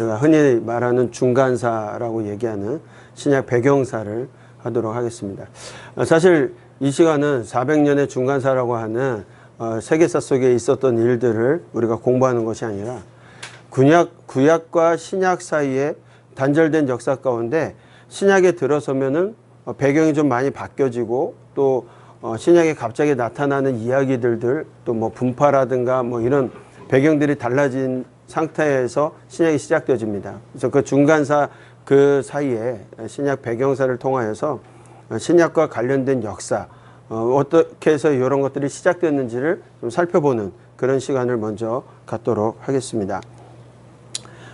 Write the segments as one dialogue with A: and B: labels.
A: 우리가 흔히 말하는 중간사라고 얘기하는 신약 배경사를 하도록 하겠습니다. 사실 이 시간은 400년의 중간사라고 하는 세계사 속에 있었던 일들을 우리가 공부하는 것이 아니라 구약과 신약 사이에 단절된 역사 가운데 신약에 들어서면은 배경이 좀 많이 바뀌어지고 또 신약에 갑자기 나타나는 이야기들들 또 뭐 분파라든가 뭐 이런 배경들이 달라진 상태에서 신약이 시작되어집니다. 그래서 그 중간사 그 사이에 신약 배경사를 통하여서 신약과 관련된 역사 어떻게 해서 이런 것들이 시작됐는지를 좀 살펴보는 그런 시간을 먼저 갖도록 하겠습니다.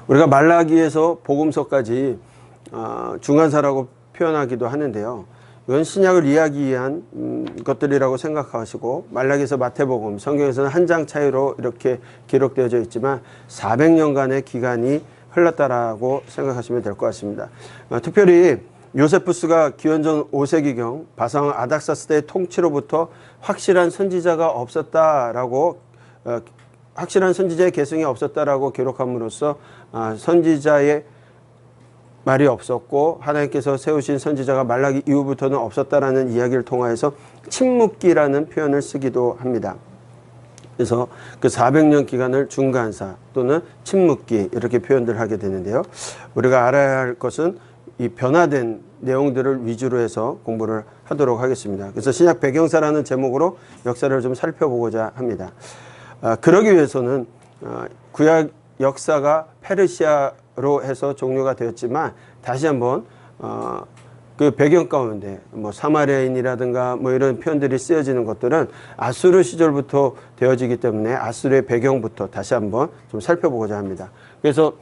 A: 우리가 말라기에서 복음서까지 중간사라고 표현하기도 하는데요. 이건 신약을 이야기한 것들이라고 생각하시고 말라기에서 마태복음, 성경에서는 한 장 차이로 이렇게 기록되어져 있지만 400년간의 기간이 흘렀다라고 생각하시면 될 것 같습니다. 특별히 요세푸스가 기원전 5세기경 바사왕 아닥사스다의 통치로부터 확실한 선지자가 없었다라고 확실한 선지자의 계승이 없었다라고 기록함으로써 선지자의 말이 없었고 하나님께서 세우신 선지자가 말라기 이후부터는 없었다라는 이야기를 통하여서 침묵기라는 표현을 쓰기도 합니다. 그래서 그 400년 기간을 중간사 또는 침묵기 이렇게 표현들 하게 되는데요. 우리가 알아야 할 것은 이 변화된 내용들을 위주로 해서 공부를 하도록 하겠습니다. 그래서 신약 배경사라는 제목으로 역사를 좀 살펴보고자 합니다. 그러기 위해서는 구약 역사가 페르시아로 해서 종료가 되었지만 다시 한번 그 배경 가운데 뭐 사마리아인이라든가 뭐 이런 표현들이 쓰여지는 것들은 아수르 시절부터 되어지기 때문에 아수르의 배경부터 다시 한번 좀 살펴보고자 합니다. 그래서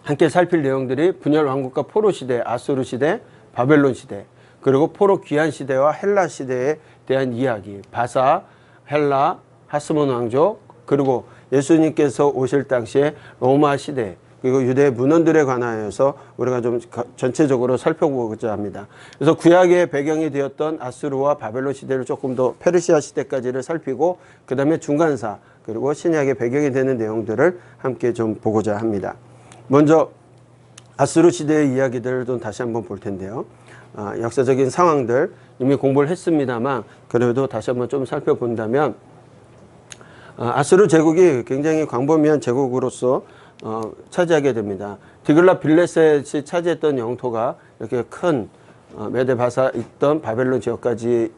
A: 함께 살필 내용들이 분열 왕국과 포로 시대, 아수르 시대, 바벨론 시대, 그리고 포로 귀환 시대와 헬라 시대에 대한 이야기, 바사, 헬라, 하스몬 왕족, 그리고 예수님께서 오실 당시에 로마 시대, 그리고 유대 문헌들에 관하여서 우리가 좀 전체적으로 살펴보고자 합니다. 그래서 구약의 배경이 되었던 아수르와 바벨론 시대를 조금 더 페르시아 시대까지를 살피고 그 다음에 중간사 그리고 신약의 배경이 되는 내용들을 함께 좀 보고자 합니다. 먼저 아수르 시대의 이야기들을 좀 다시 한번 볼 텐데요. 역사적인 상황들 이미 공부를 했습니다만 그래도 다시 한번 좀 살펴본다면 아수르 제국이 굉장히 광범위한 제국으로서 차지하게 됩니다. 디글라 빌레셋이 차지했던 영토가 이렇게 큰 메데바사 있던 바벨론 지역까지의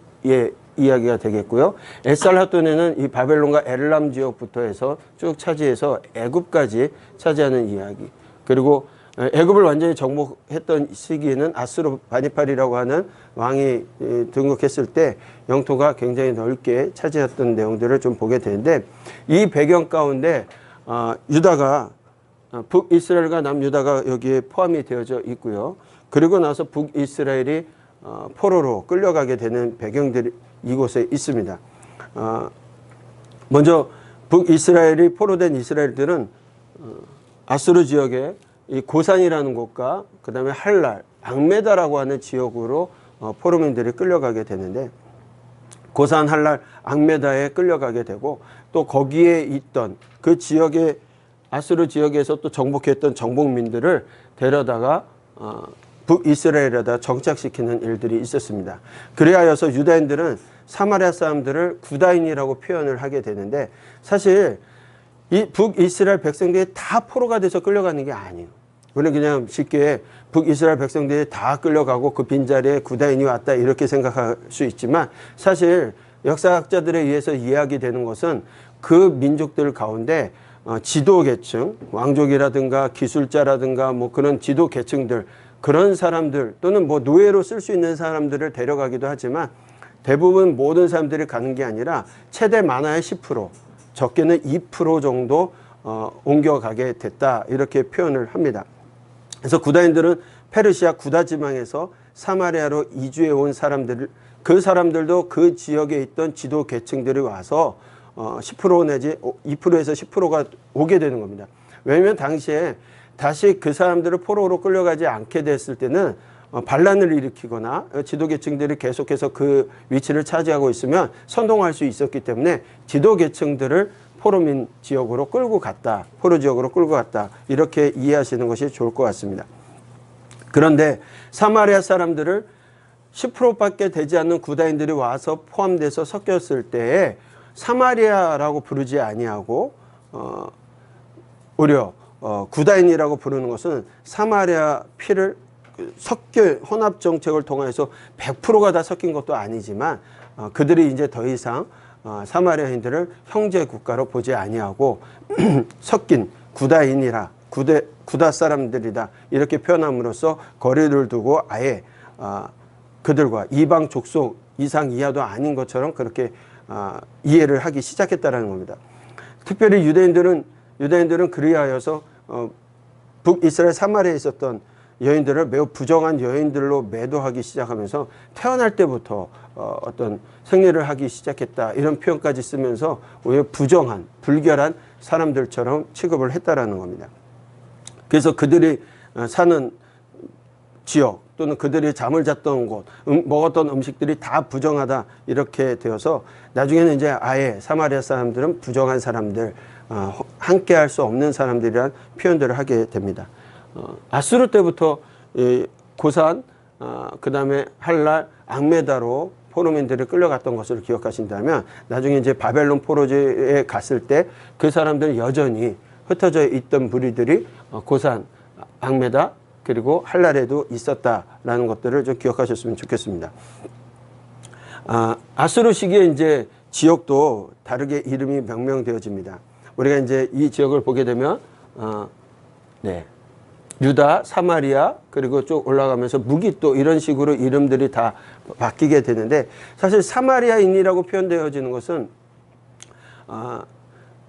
A: 이야기가 되겠고요. 에살하돈에는 이 바벨론과 엘람 지역부터 해서 쭉 차지해서 애굽까지 차지하는 이야기. 그리고 애굽을 완전히 정복했던 시기에는 아수르 바니팔이라고 하는 왕이 등극했을 때 영토가 굉장히 넓게 차지했던 내용들을 좀 보게 되는데 이 배경 가운데 유다가 북이스라엘과 남유다가 여기에 포함이 되어져 있고요. 그리고 나서 북이스라엘이 포로로 끌려가게 되는 배경들이 이곳에 있습니다. 먼저 북이스라엘이 포로된 이스라엘들은 아수르 지역에 이 고산이라는 곳과 그 다음에 할랄, 악메다라고 하는 지역으로 포로민들이 끌려가게 되는데 고산, 할랄, 악메다에 끌려가게 되고 또 거기에 있던 그 지역의 아수르 지역에서 또 정복했던 정복민들을 데려다가 북이스라엘에다 정착시키는 일들이 있었습니다. 그리하여서 유다인들은 사마리아 사람들을 구다인이라고 표현을 하게 되는데 사실 이 북이스라엘 백성들이 다 포로가 돼서 끌려가는 게 아니에요. 우리는 그냥 쉽게 북이스라엘 백성들이 다 끌려가고 그 빈자리에 구다인이 왔다 이렇게 생각할 수 있지만 사실 역사학자들에 의해서 이야기되는 것은 그 민족들 가운데 지도계층, 왕족이라든가 기술자라든가 뭐 그런 지도계층들 그런 사람들 또는 뭐 노예로 쓸 수 있는 사람들을 데려가기도 하지만 대부분 모든 사람들이 가는 게 아니라 최대 많아야 10%, 적게는 2% 정도 옮겨가게 됐다 이렇게 표현을 합니다. 그래서 구다인들은 페르시아 구다 지방에서 사마리아로 이주해 온 사람들, 그 사람들도 그 지역에 있던 지도 계층들이 와서 10% 내지 2%에서 10%가 오게 되는 겁니다. 왜냐하면 당시에 다시 그 사람들을 포로로 끌려가지 않게 됐을 때는 반란을 일으키거나 지도계층들이 계속해서 그 위치를 차지하고 있으면 선동할 수 있었기 때문에 지도계층들을 포로민 지역으로 끌고 갔다. 포로 지역으로 끌고 갔다. 이렇게 이해하시는 것이 좋을 것 같습니다. 그런데 사마리아 사람들을 10%밖에 되지 않는 구다인들이 와서 포함돼서 섞였을 때에 사마리아라고 부르지 아니하고 오히려 구다인이라고 부르는 것은 사마리아 피를 섞여 혼합 정책을 통해서 100%가 다 섞인 것도 아니지만 그들이 이제 더 이상 사마리아인들을 형제 국가로 보지 아니하고 섞인 구다인이라 구다 사람들이다 이렇게 표현함으로써 거리를 두고 아예 그들과 이방 족속 이상 이하도 아닌 것처럼 그렇게 이해를 하기 시작했다는 겁니다. 특별히 유대인들은 그리하여서 북이스라엘 사마리아에 있었던 여인들을 매우 부정한 여인들로 매도하기 시작하면서 태어날 때부터 어떤 생리를 하기 시작했다 이런 표현까지 쓰면서 오히려 부정한 불결한 사람들처럼 취급을 했다라는 겁니다. 그래서 그들이 사는 지역 또는 그들이 잠을 잤던 곳, 먹었던 음식들이 다 부정하다 이렇게 되어서 나중에는 이제 아예 사마리아 사람들은 부정한 사람들, 함께 할 수 없는 사람들이란 표현들을 하게 됩니다. 아수르 때부터 고산, 그 다음에 할랄, 악메다로 포로민들이 끌려갔던 것을 기억하신다면 나중에 이제 바벨론 포로지에 갔을 때 그 사람들은 여전히 흩어져 있던 무리들이 고산, 악메다 그리고 할랄에도 있었다라는 것들을 좀 기억하셨으면 좋겠습니다. 아수르 시기에 이제 지역도 다르게 이름이 명명되어집니다. 우리가 이제 이 지역을 보게 되면 유다, 사마리아 그리고 쭉 올라가면서 무기또 이런 식으로 이름들이 다 바뀌게 되는데 사실 사마리아인이라고 표현되어지는 것은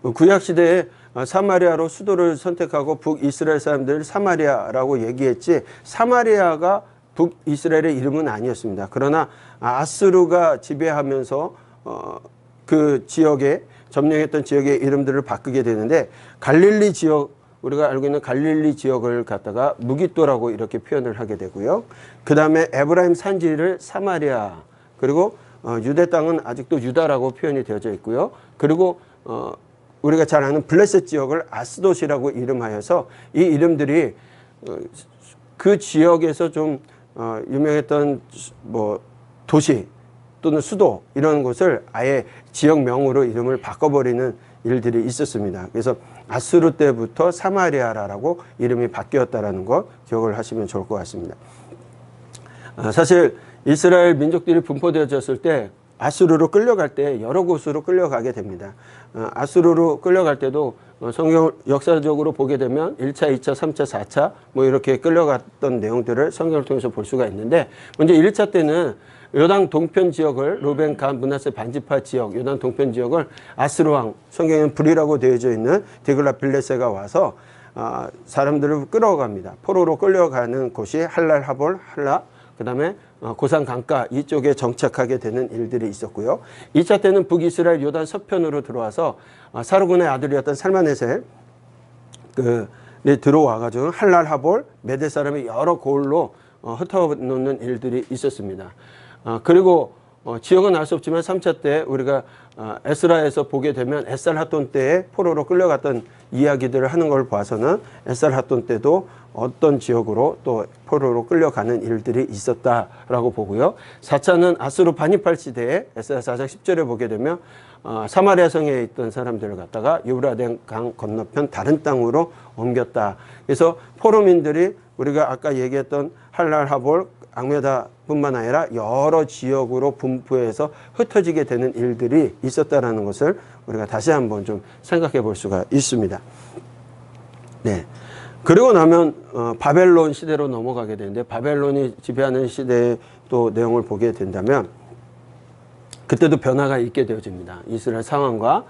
A: 구약시대에 사마리아로 수도를 선택하고 북이스라엘 사람들을 사마리아라고 얘기했지 사마리아가 북이스라엘의 이름은 아니었습니다. 그러나 아수르가 지배하면서 그 지역에 점령했던 지역의 이름들을 바꾸게 되는데 갈릴리 지역 우리가 알고 있는 갈릴리 지역을 갖다가 무기또라고 이렇게 표현을 하게 되고요. 그 다음에 에브라임 산지를 사마리아 그리고 유대 땅은 아직도 유다라고 표현이 되어져 있고요. 그리고 우리가 잘 아는 블레셋 지역을 아스돗이라고 이름하여서 이 이름들이 그 지역에서 좀 유명했던 뭐 도시 또는 수도 이런 곳을 아예 지역명으로 이름을 바꿔버리는 일들이 있었습니다. 그래서 아수르 때부터 사마리아라고 이름이 바뀌었다는 거 기억을 하시면 좋을 것 같습니다. 사실 이스라엘 민족들이 분포되어졌을 때 아수르로 끌려갈 때 여러 곳으로 끌려가게 됩니다. 아수르로 끌려갈 때도 성경 역사적으로 보게 되면 1차, 2차, 3차, 4차 뭐 이렇게 끌려갔던 내용들을 성경을 통해서 볼 수가 있는데 먼저 1차 때는 요단 동편 지역을 루벤, 갓, 므낫세 반지파 지역 요단 동편 지역을 아수르 왕 성경에는 불이라고 되어져 있는 디글랏 빌레세가 와서 사람들을 끌어갑니다. 포로로 끌려가는 곳이 할랄, 하볼, 할라 그 다음에 고산 강가 이쪽에 정착하게 되는 일들이 있었고요. 2차 때는 북이스라엘 요단 서편으로 들어와서 사르군의 아들이었던 살마네셀 들어와가지고 할랄, 하볼, 메대 사람이 여러 고을로 흩어놓는 일들이 있었습니다. 그리고 지역은 알 수 없지만 3차 때 우리가 에스라에서 보게 되면 에살핫돈 때에 포로로 끌려갔던 이야기들을 하는 걸 봐서는 에살핫돈 때도 어떤 지역으로 또 포로로 끌려가는 일들이 있었다라고 보고요. 4차는 아수르 바니팔 시대에 에스라 4장 10절에 보게 되면 사마리아 성에 있던 사람들을 갖다가 유브라데 강 건너편 다른 땅으로 옮겼다. 그래서 포로민들이 우리가 아까 얘기했던 할랄, 하볼, 악메다뿐만 아니라 여러 지역으로 분포해서 흩어지게 되는 일들이 있었다라는 것을 우리가 다시 한번 좀 생각해 볼 수가 있습니다. 네. 그리고 나면 바벨론 시대로 넘어가게 되는데 바벨론이 지배하는 시대의 또 내용을 보게 된다면 그때도 변화가 있게 되어집니다. 이스라엘 상황과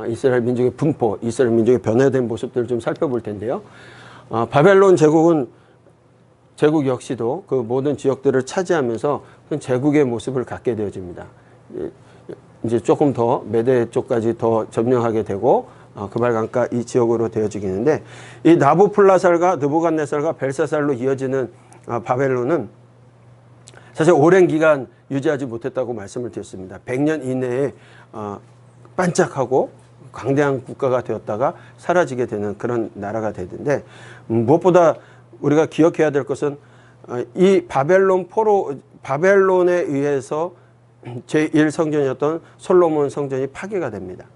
A: 이스라엘 민족의 분포, 이스라엘 민족의 변화된 모습들을 좀 살펴볼 텐데요. 바벨론 제국 역시도 그 모든 지역들을 차지하면서 제국의 모습을 갖게 되어집니다. 이제 조금 더 메대 쪽까지 더 점령하게 되고 그발강가 이 지역으로 되어지겠는데 이 나부플라살과 느부갓네살과 벨사살로 이어지는 바벨론은 사실 오랜 기간 유지하지 못했다고 말씀을 드렸습니다. 100년 이내에 반짝하고 광대한 국가가 되었다가 사라지게 되는 그런 나라가 되는데, 무엇보다 우리가 기억해야 될 것은 이 바벨론에 의해서 제1성전이었던 솔로몬 성전이 파괴가 됩니다.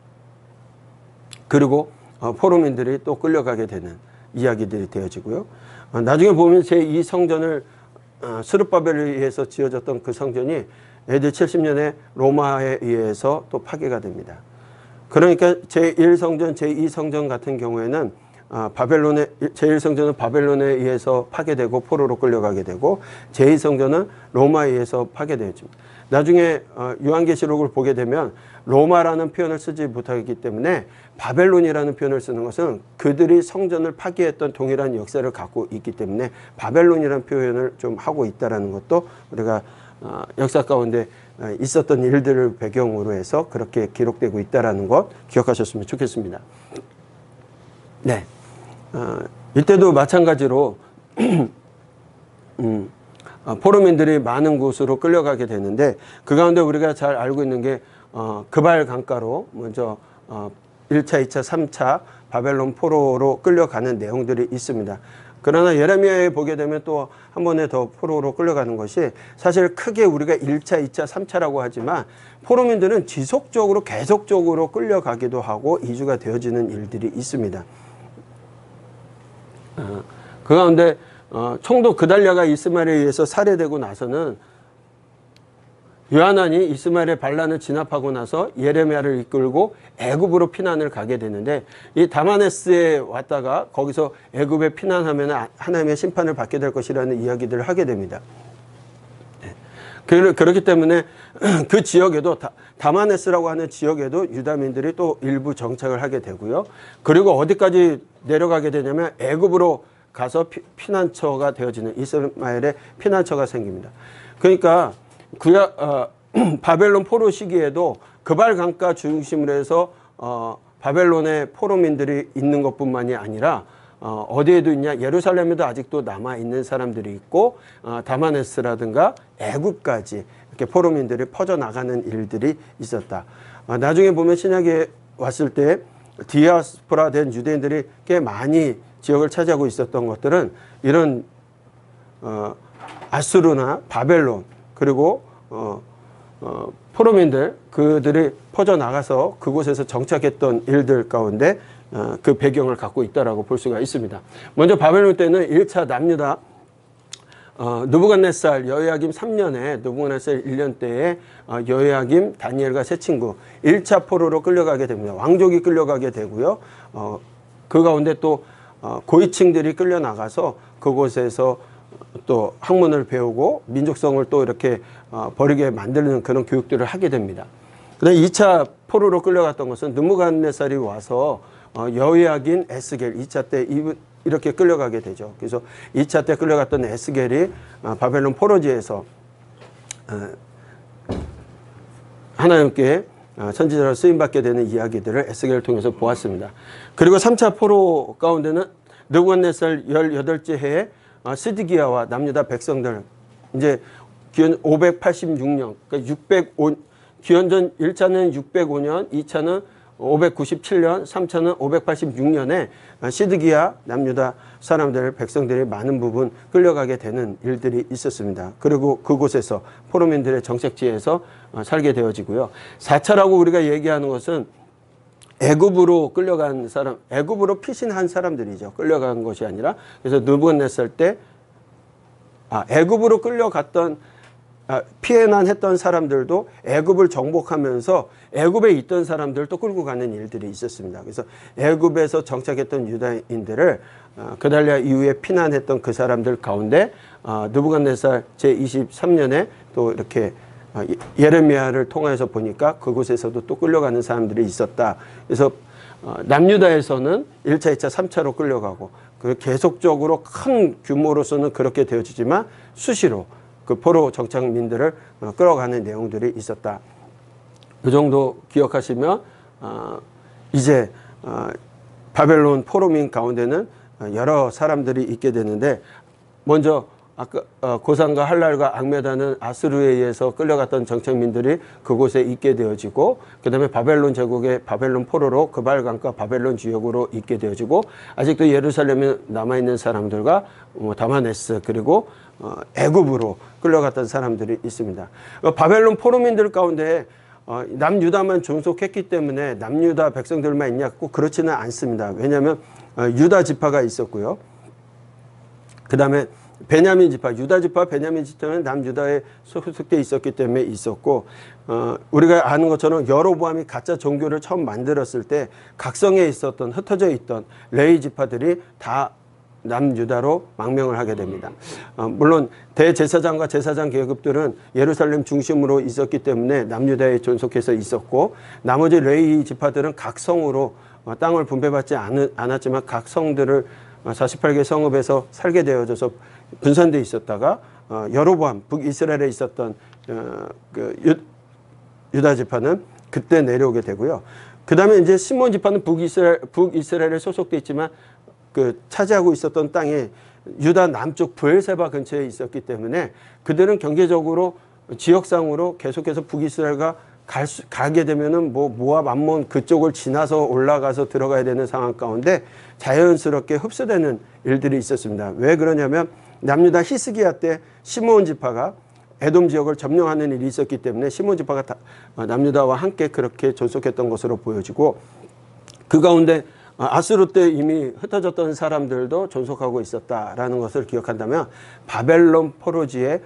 A: 그리고 포로민들이 또 끌려가게 되는 이야기들이 되어지고요. 나중에 보면 제2성전을 스룹바벨에 의해서 지어졌던 그 성전이 AD 70년에 로마에 의해서 또 파괴가 됩니다. 그러니까 제1성전, 제2성전 같은 경우에는 제1성전은 바벨론에 의해서 파괴되고 포로로 끌려가게 되고, 제2성전은 로마에 의해서 파괴되어집니다. 나중에 요한계시록을 보게 되면 로마라는 표현을 쓰지 못하기 때문에 바벨론이라는 표현을 쓰는 것은 그들이 성전을 파괴했던 동일한 역사를 갖고 있기 때문에 바벨론이라는 표현을 좀 하고 있다는 것도 우리가 역사 가운데 있었던 일들을 배경으로 해서 그렇게 기록되고 있다는 것 기억하셨으면 좋겠습니다. 네, 이때도 마찬가지로 포로민들이 많은 곳으로 끌려가게 되는데, 그 가운데 우리가 잘 알고 있는 게 그발 강가로 먼저 1차, 2차, 3차 바벨론 포로로 끌려가는 내용들이 있습니다. 그러나 예레미야에 보게 되면 또 한 번에 더 포로로 끌려가는 것이, 사실 크게 우리가 1차, 2차, 3차라고 하지만 포로민들은 지속적으로 계속적으로 끌려가기도 하고 이주가 되어지는 일들이 있습니다. 그 가운데 총독 그달랴가 이스마엘에 의해서 살해되고 나서는 요하난이 이스마엘의 반란을 진압하고 나서 예레미야를 이끌고 애굽으로 피난을 가게 되는데, 이 다마네스에 왔다가 거기서 애굽에 피난하면 하나님의 심판을 받게 될 것이라는 이야기들을 하게 됩니다. 그렇기 때문에 그 지역에도 다마네스라고 하는 지역에도 유다민들이 또 일부 정착을 하게 되고요. 그리고 어디까지 내려가게 되냐면 애굽으로 가서 피난처가 되어지는, 이스마엘의 피난처가 생깁니다. 그러니까 바벨론 포로 시기에도 그발 강가 중심으로 해서 바벨론의 포로민들이 있는 것뿐만이 아니라 어디에도 있냐, 예루살렘에도 아직도 남아있는 사람들이 있고, 다마네스라든가 애굽까지 이렇게 포로민들이 퍼져나가는 일들이 있었다. 나중에 보면 신약에 왔을 때 디아스포라 된 유대인들이 꽤 많이 지역을 차지하고 있었던 것들은 이런 아수르나 바벨론, 그리고 포로민들, 그들이 퍼져나가서 그곳에서 정착했던 일들 가운데 그 배경을 갖고 있다라고 볼 수가 있습니다. 먼저 바벨론 때는 1차 남유다 느부갓네살 여호야김 3년에 느부갓네살 1년 때에 여호야김, 다니엘과 세 친구 1차 포로로 끌려가게 됩니다. 왕족이 끌려가게 되고요. 그 가운데 또 고위층들이 끌려나가서 그곳에서 또 학문을 배우고 민족성을 또 이렇게 버리게 만드는 그런 교육들을 하게 됩니다. 그다음에 2차 포로로 끌려갔던 것은 느부갓네살이 와서 여호야긴, 에스겔 2차 때 이렇게 끌려가게 되죠. 그래서 2차 때 끌려갔던 에스겔이 바벨론 포로지에서 하나님께 선지자로 쓰임받게 되는 이야기들을 에스겔을 통해서 보았습니다. 그리고 3차 포로 가운데는 느부갓네살 18째 해에 시드기야와 남유다 백성들, 이제 기원 586년, 그러니까 기원전 1차는 605년, 2차는 597년, 3차는 586년에 시드기야, 남유다 사람들, 백성들이 많은 부분 끌려가게 되는 일들이 있었습니다. 그리고 그곳에서 포로민들의 정착지에서 살게 되어지고요. 4차라고 우리가 얘기하는 것은 애굽으로 끌려간 사람, 애굽으로 피신한 사람들이죠. 끌려간 것이 아니라. 그래서 느부갓네살 때 애굽으로 끌려갔던 피해난했던 사람들도 애굽을 정복하면서 애굽에 있던 사람들도 끌고 가는 일들이 있었습니다. 그래서 애굽에서 정착했던 유다인들을 그달랴 이후에 피난했던 그 사람들 가운데 느부갓네살 제23년에 또 이렇게 예레미야를 통해서 보니까 그곳에서도 또 끌려가는 사람들이 있었다. 그래서 남유다에서는 1차, 2차, 3차로 끌려가고, 계속적으로 큰 규모로서는 그렇게 되어지지만 수시로 그 포로 정착민들을 끌어가는 내용들이 있었다. 그 정도 기억하시면 이제 바벨론 포로민 가운데는 여러 사람들이 있게 되는데, 먼저 아까 고산과 할랄과 악메다는 아수르에 의해서 끌려갔던 정착민들이 그곳에 있게 되어지고, 그 다음에 바벨론 제국의 바벨론 포로로 그발강과 바벨론 지역으로 있게 되어지고, 아직도 예루살렘에 남아있는 사람들과 다마네스 그리고 애굽으로 끌려갔던 사람들이 있습니다. 바벨론 포로민들 가운데 남유다만 존속했기 때문에 남유다 백성들만 있냐? 꼭 그렇지는 않습니다. 왜냐하면 유다 지파가 있었고요. 그 다음에 베냐민 지파, 유다 지파, 베냐민 지파는 남유다에 소속되어 있었기 때문에 있었고, 우리가 아는 것처럼 여로보암이 가짜 종교를 처음 만들었을 때 각성에 있었던, 흩어져 있던 레위 지파들이 다 남유다로 망명을 하게 됩니다. 물론 대제사장과 제사장 계급들은 예루살렘 중심으로 있었기 때문에 남유다에 존속해서 있었고, 나머지 레위 지파들은 각 성으로 땅을 분배받지 않았지만 각 성들을 48개 성읍에서 살게 되어져서 분산되어 있었다가 여로보암 북이스라엘에 있었던 유다 지파는 그때 내려오게 되고요. 그 다음에 이제 시몬 지파는 북이스라엘에 소속되어 있지만 차지하고 있었던 땅이 유다 남쪽 브엘세바 근처에 있었기 때문에 그들은 경제적으로 지역상으로 계속해서 북이스라엘과 가게 되면은 모압 암몬 그쪽을 지나서 올라가서 들어가야 되는 상황 가운데 자연스럽게 흡수되는 일들이 있었습니다. 왜 그러냐면 남유다 히스기야 때 시므온 지파가 에돔 지역을 점령하는 일이 있었기 때문에 시므온 지파가 남유다와 함께 그렇게 존속했던 것으로 보여지고, 그 가운데 아수르 때 이미 흩어졌던 사람들도 존속하고 있었다라는 것을 기억한다면 바벨론 포로지의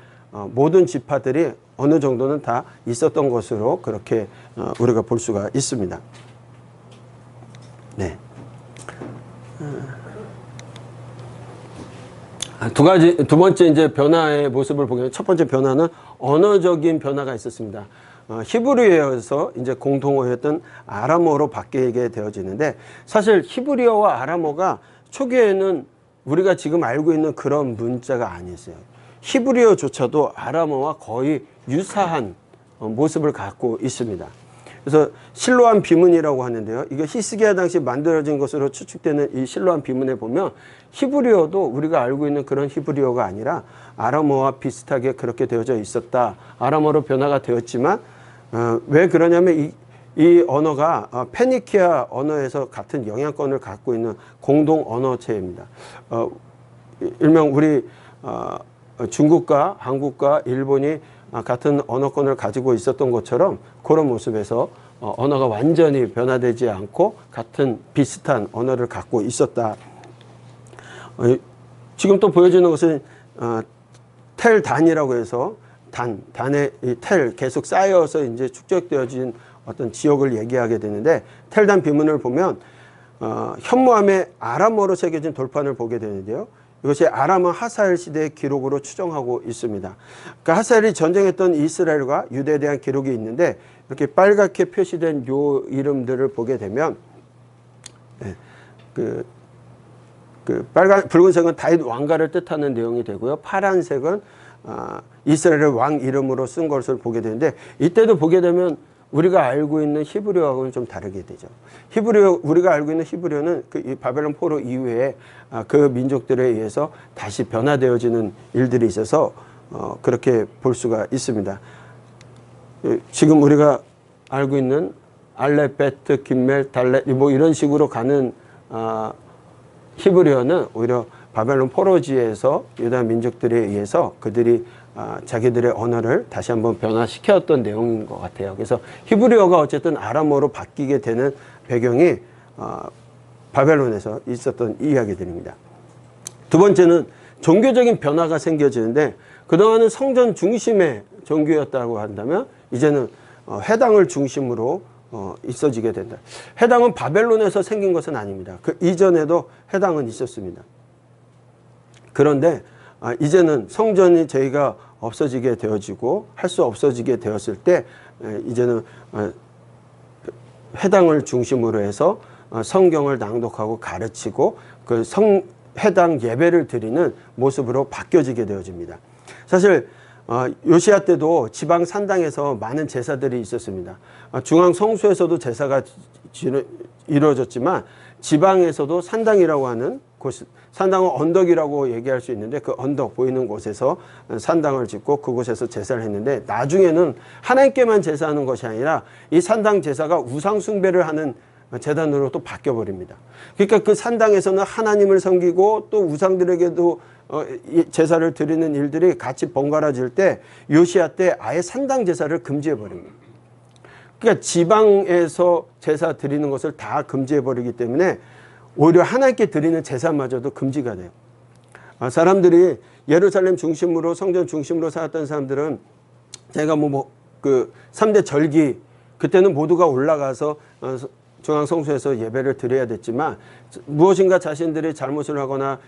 A: 모든 지파들이 어느 정도는 다 있었던 것으로 그렇게 우리가 볼 수가 있습니다. 네. 두 번째 이제 변화의 모습을 보게 되면 첫 번째 변화는 언어적인 변화가 있었습니다. 히브리어에서 이제 공통어였던 아람어로 바뀌게 되어지는데, 사실 히브리어와 아람어가 초기에는 우리가 지금 알고 있는 그런 문자가 아니었어요. 히브리어조차도 아람어와 거의 유사한 모습을 갖고 있습니다. 그래서 실로암 비문이라고 하는데요. 이게 히스기야 당시 만들어진 것으로 추측되는 이 실로암 비문에 보면 히브리어도 우리가 알고 있는 그런 히브리어가 아니라 아람어와 비슷하게 그렇게 되어져 있었다. 아람어로 변화가 되었지만 왜 그러냐면 이 언어가 페니키아 언어에서 같은 영향권을 갖고 있는 공동 언어체입니다. 일명 우리 중국과 한국과 일본이 같은 언어권을 가지고 있었던 것처럼 그런 모습에서 언어가 완전히 변화되지 않고 같은 비슷한 언어를 갖고 있었다. 지금 또 보여주는 것은 텔단이라고 해서 단의 이 텔 계속 쌓여서 이제 축적되어진 어떤 지역을 얘기하게 되는데, 텔단 비문을 보면 현무암에 아람어로 새겨진 돌판을 보게 되는데요. 이것이 아람어 하사엘 시대의 기록으로 추정하고 있습니다. 그러니까 하사엘이 전쟁했던 이스라엘과 유대에 대한 기록이 있는데, 이렇게 빨갛게 표시된 요 이름들을 보게 되면 붉은색은 다윗 왕가를 뜻하는 내용이 되고요. 파란색은 이스라엘의 왕 이름으로 쓴 것을 보게 되는데, 이때도 보게 되면 우리가 알고 있는 히브리어하고는 좀 다르게 되죠. 우리가 알고 있는 히브리어는 이 바벨론 포로 이후에 그 민족들에 의해서 다시 변화되어지는 일들이 있어서 그렇게 볼 수가 있습니다. 지금 우리가 알고 있는 알레베트, 김멜, 달렛 뭐 이런 식으로 가는 히브리어는 오히려 바벨론 포로지에서 유다 민족들에 의해서 그들이 자기들의 언어를 다시 한번 변화시켰던 내용인 것 같아요. 그래서 히브리어가 어쨌든 아람어로 바뀌게 되는 배경이 바벨론에서 있었던 이야기들입니다. 두 번째는 종교적인 변화가 생겨지는데, 그동안은 성전 중심의 종교였다고 한다면 이제는 회당을 중심으로 있어지게 된다. 회당은 바벨론에서 생긴 것은 아닙니다. 그 이전에도 회당은 있었습니다. 그런데 이제는 성전이 저희가 없어지게 되어지고 할 수 없어지게 되었을 때 이제는 회당을 중심으로 해서 성경을 낭독하고 가르치고 그 회당 예배를 드리는 모습으로 바뀌어지게 되어집니다. 사실 요시야 때도 지방 산당에서 많은 제사들이 있었습니다. 중앙 성수에서도 제사가 이루어졌지만 지방에서도 산당이라고 하는 곳, 산당은 언덕이라고 얘기할 수 있는데 그 언덕 보이는 곳에서 산당을 짓고 그곳에서 제사를 했는데 나중에는 하나님께만 제사하는 것이 아니라 이 산당 제사가 우상 숭배를 하는 제단으로 또 바뀌어 버립니다. 그러니까 그 산당에서는 하나님을 섬기고 또 우상들에게도 제사를 드리는 일들이 같이 번갈아질 때 요시야 때 아예 산당 제사를 금지해 버립니다. 그러니까 지방에서 제사 드리는 것을 다 금지해 버리기 때문에 오히려 하나님께 드리는 제사마저도 금지가 돼요. 사람들이 예루살렘 중심으로 성전 중심으로 살았던 사람들은 제가 그 3대 절기 그때는 모두가 올라가서 중앙성소에서 예배를 드려야 됐지만 무엇인가 자신들이 잘못을 하거나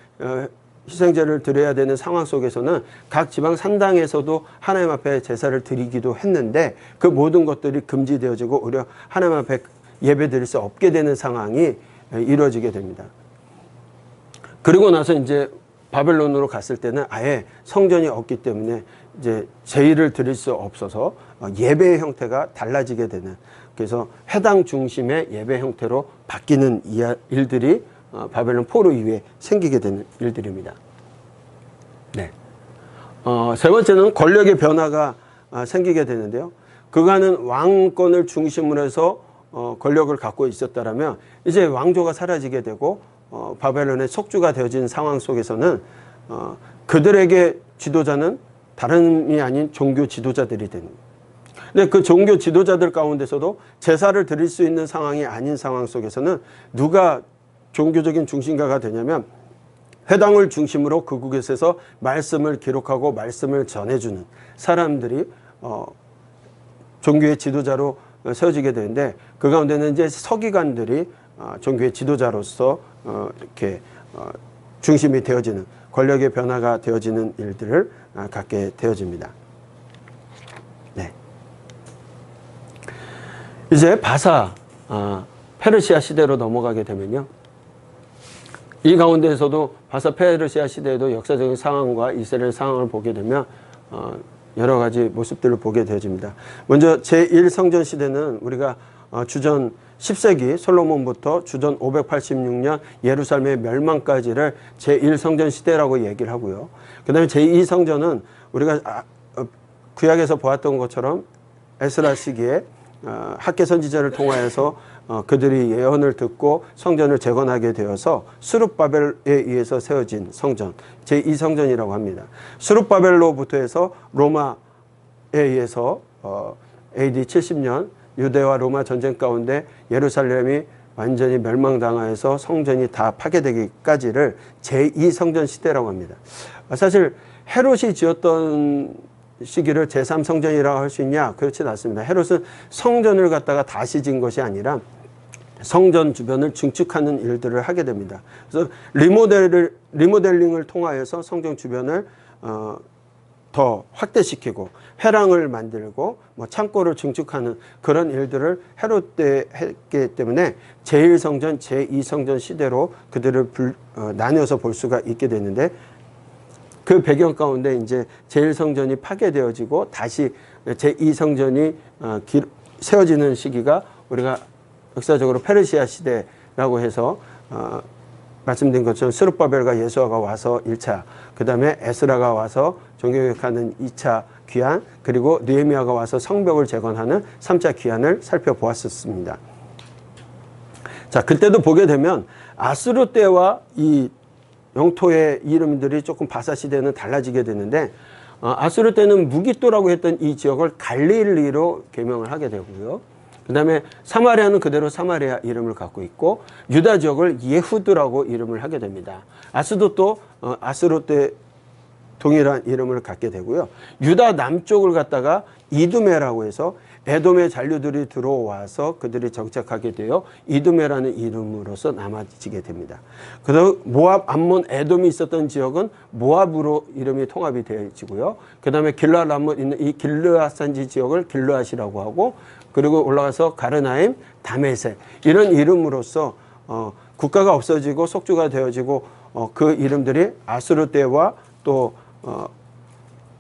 A: 희생제를 드려야 되는 상황 속에서는 각 지방 산당에서도 하나님 앞에 제사를 드리기도 했는데 그 모든 것들이 금지되어지고 오히려 하나님 앞에 예배 드릴 수 없게 되는 상황이 이루어지게 됩니다. 그리고 나서 이제 바벨론으로 갔을 때는 아예 성전이 없기 때문에 이제 제의를 드릴 수 없어서 예배의 형태가 달라지게 되는, 그래서 회당 중심의 예배 형태로 바뀌는 일들이 바벨론 포로 이후에 생기게 되는 일들입니다. 네. 세 번째는 권력의 변화가 생기게 되는데요. 그간은 왕권을 중심으로 해서 권력을 갖고 있었다라면 이제 왕조가 사라지게 되고 바벨론의 속주가 되어진 상황 속에서는 그들에게 지도자는 다름이 아닌 종교 지도자들이 되는 거예요. 근데 그 종교 지도자들 가운데서도 제사를 드릴 수 있는 상황이 아닌 상황 속에서는 누가 종교적인 중심가가 되냐면 회당을 중심으로 그곳에서 말씀을 기록하고 말씀을 전해주는 사람들이 종교의 지도자로 세워지게 되는데 그 가운데는 이제 서기관들이 종교의 지도자로서 이렇게 중심이 되어지는, 권력의 변화가 되어지는 일들을 갖게 되어집니다. 네. 이제 바사 페르시아 시대로 넘어가게 되면요. 이 가운데에서도 바사 페르시아 시대에도 역사적인 상황과 이스라엘 상황을 보게 되면 여러 가지 모습들을 보게 되어집니다. 먼저 제1성전 시대는 우리가 주전 10세기 솔로몬부터 주전 586년 예루살렘의 멸망까지를 제1성전 시대라고 얘기를 하고요. 그 다음에 제2성전은 우리가 구약에서 보았던 것처럼 에스라 시기에 학개 선지자를 통하여서 그들이 예언을 듣고 성전을 재건하게 되어서 스룹바벨에 의해서 세워진 성전, 제2성전이라고 합니다. 스룹바벨로부터 해서 로마에 의해서 AD 70년 유대와 로마 전쟁 가운데 예루살렘이 완전히 멸망당하여서 성전이 다 파괴되기까지를 제2성전 시대라고 합니다. 사실 헤롯이 지었던 시기를 제3성전이라고 할 수 있냐? 그렇지 않습니다. 헤롯은 성전을 갖다가 다시 지은 것이 아니라 성전 주변을 증축하는 일들을 하게 됩니다. 그래서 리모델링을 통하여서 성전 주변을 더 확대시키고 회랑을 만들고 창고를 증축하는 그런 일들을 헤롯 때 했기 때문에 제1성전, 제2성전 시대로 그들을 나뉘어서 볼 수가 있게 되는데, 그 배경 가운데 이제 제1성전이 파괴되어지고 다시 제2성전이 세워지는 시기가 우리가 역사적으로 페르시아 시대라고 해서 말씀드린 것처럼 스룹바벨과 예수아가 와서 1차, 그 다음에 에스라가 와서 종교개혁하는 2차 귀환, 그리고 느헤미야가 와서 성벽을 재건하는 3차 귀환을 살펴보았었습니다. 자, 그때도 보게 되면 아수르 때와 이 영토의 이름들이 조금 바사 시대는 달라지게 되는데, 아수르 때는 무기또라고 했던 이 지역을 갈릴리로 개명을 하게 되고요. 그 다음에 사마리아는 그대로 사마리아 이름을 갖고 있고, 유다 지역을 예후드라고 이름을 하게 됩니다. 아수도 또 아수르 때 동일한 이름을 갖게 되고요. 유다 남쪽을 갖다가 이두메라고 해서 에돔의 잔류들이 들어와서 그들이 정착하게 되어 이두메라는 이름으로서 남아지게 됩니다. 그래서 모압, 암몬, 에돔이 있었던 지역은 모압으로 이름이 통합이 되어지고요. 그 다음에 길르앗 암몬 있는 이 길르앗 산지 지역을 길르앗이라고 하고, 그리고 올라가서 가르나임, 다메섹 이런 이름으로서 국가가 없어지고 속주가 되어지고 그 이름들이 아수르 때와 또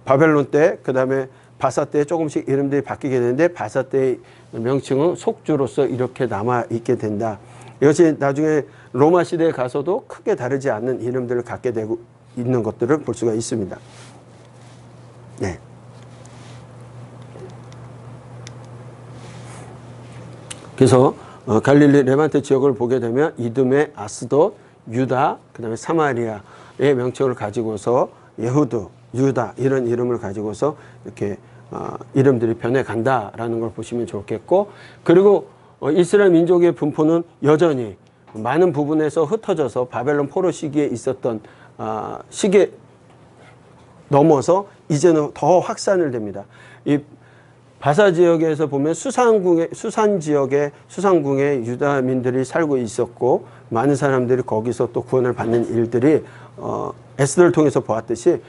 A: 바벨론 때, 그 다음에 바사 때 조금씩 이름들이 바뀌게 되는데, 바사 때의 명칭은 속주로서 이렇게 남아있게 된다. 이것이 나중에 로마 시대에 가서도 크게 다르지 않는 이름들을 갖게 되고 있는 것들을 볼 수가 있습니다. 네. 그래서 갈릴리 레반트 지역을 보게 되면 이두메, 아스돗, 유다, 그 다음에 사마리아의 명칭을 가지고서 예후드, 유다 이런 이름을 가지고서 이렇게 이름들이 변해간다라는 걸 보시면 좋겠고, 그리고 이스라엘 민족의 분포는 여전히 많은 부분에서 흩어져서 바벨론 포로 시기에 있었던 시기에 넘어서 이제는 더 확산을 됩니다. 이 바사 지역에서 보면 수산 지역에 수산궁에 유다민들이 살고 있었고, 많은 사람들이 거기서 또 구원을 받는 일들이 에스더를 통해서 보았듯이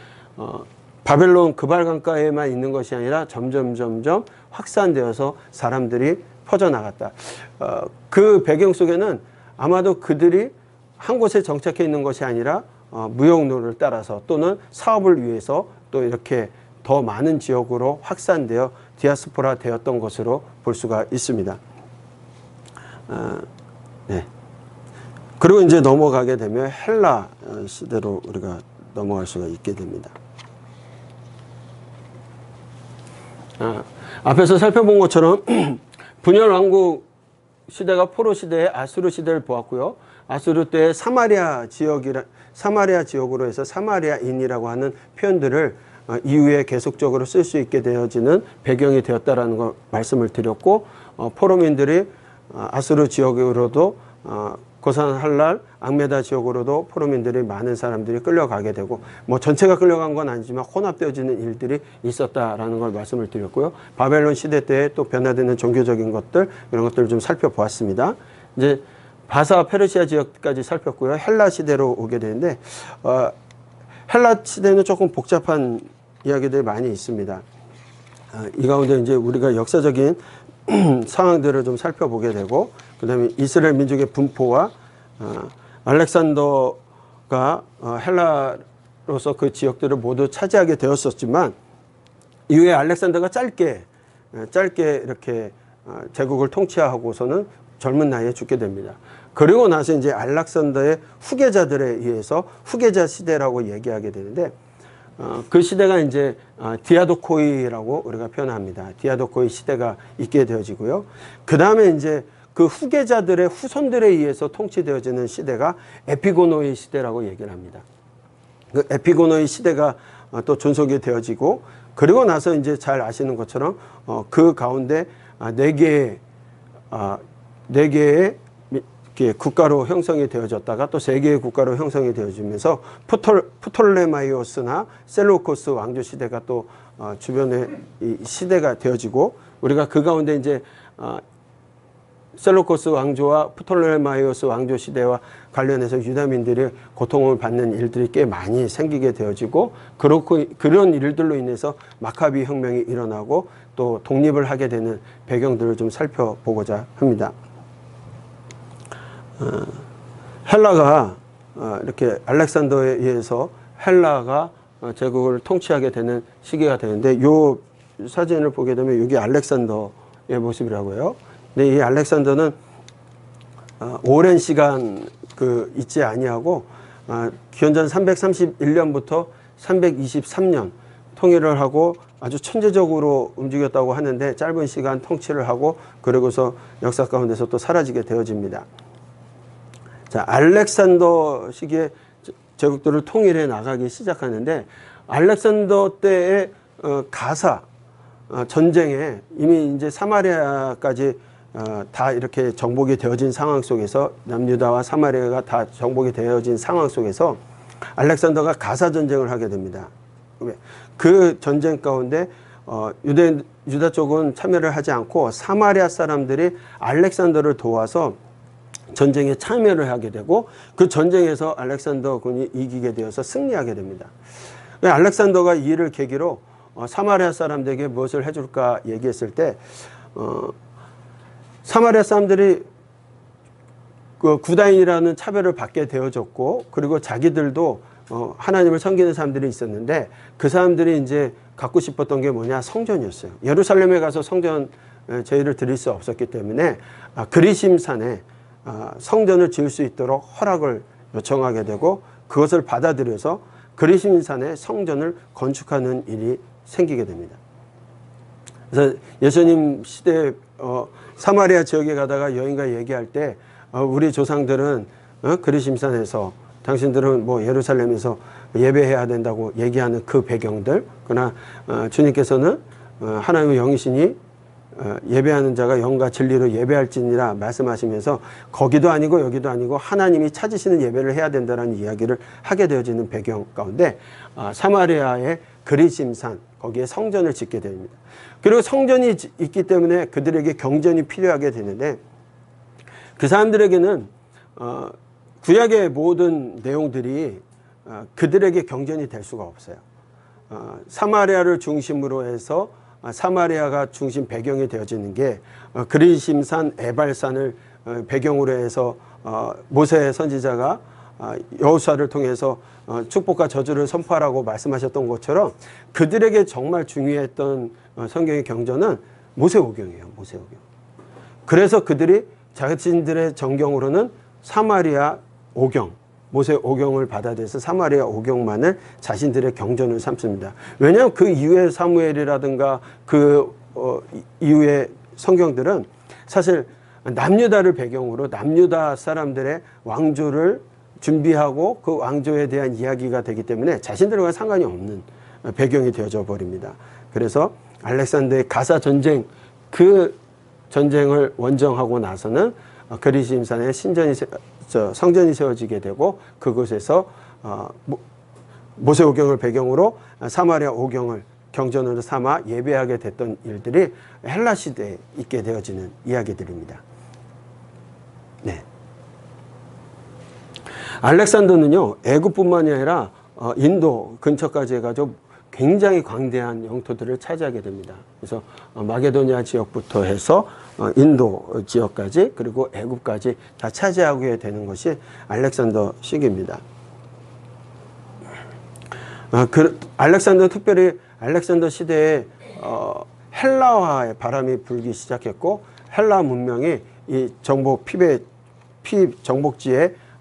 A: 바벨론 그발강가에만 있는 것이 아니라 점점 확산되어서 사람들이 퍼져나갔다. 그 배경 속에는 아마도 그들이 한 곳에 정착해 있는 것이 아니라 무역로를 따라서 또는 사업을 위해서 또 이렇게 더 많은 지역으로 확산되어 디아스포라 되었던 것으로 볼 수가 있습니다. 네. 그리고 이제 넘어가게 되면 헬라 시대로 우리가 넘어갈 수가 있게 됩니다. 앞에서 살펴본 것처럼 분열 왕국 시대가 포로 시대의 아수르 시대를 보았고요. 아수르 때의 사마리아 지역으로 해서 사마리아인이라고 하는 표현들을 이후에 계속적으로 쓸 수 있게 되어지는 배경이 되었다라는 걸 말씀을 드렸고, 포로민들이 아수르 지역으로도 고산 할랄, 앙메다 지역으로도 포로민들이 많은 사람들이 끌려가게 되고, 뭐 전체가 끌려간 건 아니지만 혼합되어지는 일들이 있었다라는 걸 말씀을 드렸고요. 바벨론 시대 때에 또 변화되는 종교적인 것들, 이런 것들을 좀 살펴보았습니다. 이제 바사 페르시아 지역까지 살폈고요. 헬라 시대로 오게 되는데, 헬라 시대는 조금 복잡한 이야기들이 많이 있습니다. 이 가운데 이제 우리가 역사적인 상황들을 좀 살펴보게 되고, 그 다음에 이스라엘 민족의 분포와 알렉산더가 헬라로서 그 지역들을 모두 차지하게 되었었지만, 이후에 알렉산더가 짧게 이렇게 제국을 통치하고서는 젊은 나이에 죽게 됩니다. 그리고 나서 이제 알렉산더의 후계자들에 의해서 후계자 시대라고 얘기하게 되는데, 그 시대가 이제 디아도코이라고 우리가 표현합니다. 디아도코이 시대가 있게 되어지고요. 그 다음에 이제 그 후계자들의 후손들에 의해서 통치되어지는 시대가 에피고노이 시대라고 얘기를 합니다. 그 에피고노이 시대가 또 존속이 되어지고, 그리고 나서 이제 잘 아시는 것처럼 그 가운데 네 개의 국가로 형성이 되어졌다가 또 세 개의 국가로 형성이 되어지면서 프톨레마이오스나 셀루코스 왕조 시대가 또 주변에 이 시대가 되어지고, 우리가 그 가운데 이제 셀루코스 왕조와 프톨레마이오스 왕조 시대와 관련해서 유다민들이 고통을 받는 일들이 꽤 많이 생기게 되어지고, 그런 일들로 인해서 마카비 혁명이 일어나고 또 독립을 하게 되는 배경들을 좀 살펴보고자 합니다. 헬라가 이렇게 알렉산더에 의해서 헬라가 제국을 통치하게 되는 시기가 되는데, 이 사진을 보게 되면 이게 알렉산더의 모습이라고요. 근데 이 알렉산더는 오랜 시간 있지 아니하고 기원전 331년부터 323년 통일을 하고 아주 천재적으로 움직였다고 하는데, 짧은 시간 통치를 하고 그러고서 역사 가운데서 또 사라지게 되어집니다. 자, 알렉산더 시기에 제국들을 통일해 나가기 시작하는데, 알렉산더 때의 가사 전쟁에 이미 이제 사마리아까지 다 이렇게 정복이 되어진 상황 속에서, 남유다와 사마리아가 다 정복이 되어진 상황 속에서 알렉산더가 가사 전쟁을 하게 됩니다. 그 전쟁 가운데 유다 쪽은 참여를 하지 않고 사마리아 사람들이 알렉산더를 도와서 전쟁에 참여를 하게 되고, 그 전쟁에서 알렉산더 군이 이기게 되어서 승리하게 됩니다. 알렉산더가 이 일을 계기로 사마리아 사람들에게 무엇을 해줄까 얘기했을 때, 사마리아 사람들이 그 구다인이라는 차별을 받게 되어졌고, 그리고 자기들도 하나님을 섬기는 사람들이 있었는데, 그 사람들이 이제 갖고 싶었던 게 뭐냐? 성전이었어요. 예루살렘에 가서 성전 제의를 드릴 수 없었기 때문에 그리심산에 성전을 지을 수 있도록 허락을 요청하게 되고 그것을 받아들여서 그리심산에 성전을 건축하는 일이 생기게 됩니다. 그래서 예수님 시대에 사마리아 지역에 가다가 여인과 얘기할 때 우리 조상들은 그리심산에서 당신들은 뭐 예루살렘에서 예배해야 된다고 얘기하는 그 배경들, 그러나 주님께서는 하나님의 영이시니 예배하는 자가 영과 진리로 예배할지니라 말씀하시면서 거기도 아니고 여기도 아니고 하나님이 찾으시는 예배를 해야 된다는 이야기를 하게 되어지는 배경 가운데 사마리아의 그리심산, 거기에 성전을 짓게 됩니다. 그리고 성전이 있기 때문에 그들에게 경전이 필요하게 되는데 그 사람들에게는 구약의 모든 내용들이 그들에게 경전이 될 수가 없어요. 사마리아를 중심으로 해서 사마리아가 중심 배경이 되어지는 게 그리심산 에발산을 배경으로 해서 모세 선지자가 여호수아를 통해서 축복과 저주를 선포하라고 말씀하셨던 것처럼 그들에게 정말 중요했던 성경의 경전은 모세오경이에요. 모세오경. 그래서 그들이 자신들의 정경으로는 사마리아 오경, 모세 오경을 받아들여서 사마리아 오경만을 자신들의 경전을 삼습니다. 왜냐하면 그 이후의 사무엘이라든가 그 이후의 성경들은 사실 남유다를 배경으로 남유다 사람들의 왕조를 준비하고 그 왕조에 대한 이야기가 되기 때문에 자신들과 상관이 없는 배경이 되어져 버립니다. 그래서 알렉산더의 가사 전쟁, 그 전쟁을 원정하고 나서는 그리심산에 성전이 세워지게 되고 그곳에서 모세 오경을 배경으로 사마리아 오경을 경전으로 삼아 예배하게 됐던 일들이 헬라 시대에 있게 되어지는 이야기들입니다. 네. 알렉산더는요, 애굽뿐만이 아니라 인도 근처까지 해가지고 굉장히 광대한 영토들을 차지하게 됩니다. 그래서 마게도니아 지역부터 해서 인도 지역까지 그리고 애굽까지 다 차지하게 되는 것이 알렉산더 시기입니다. 알렉산더 특별히 알렉산더 시대에 헬라화의 바람이 불기 시작했고 헬라 문명이 이 정복지에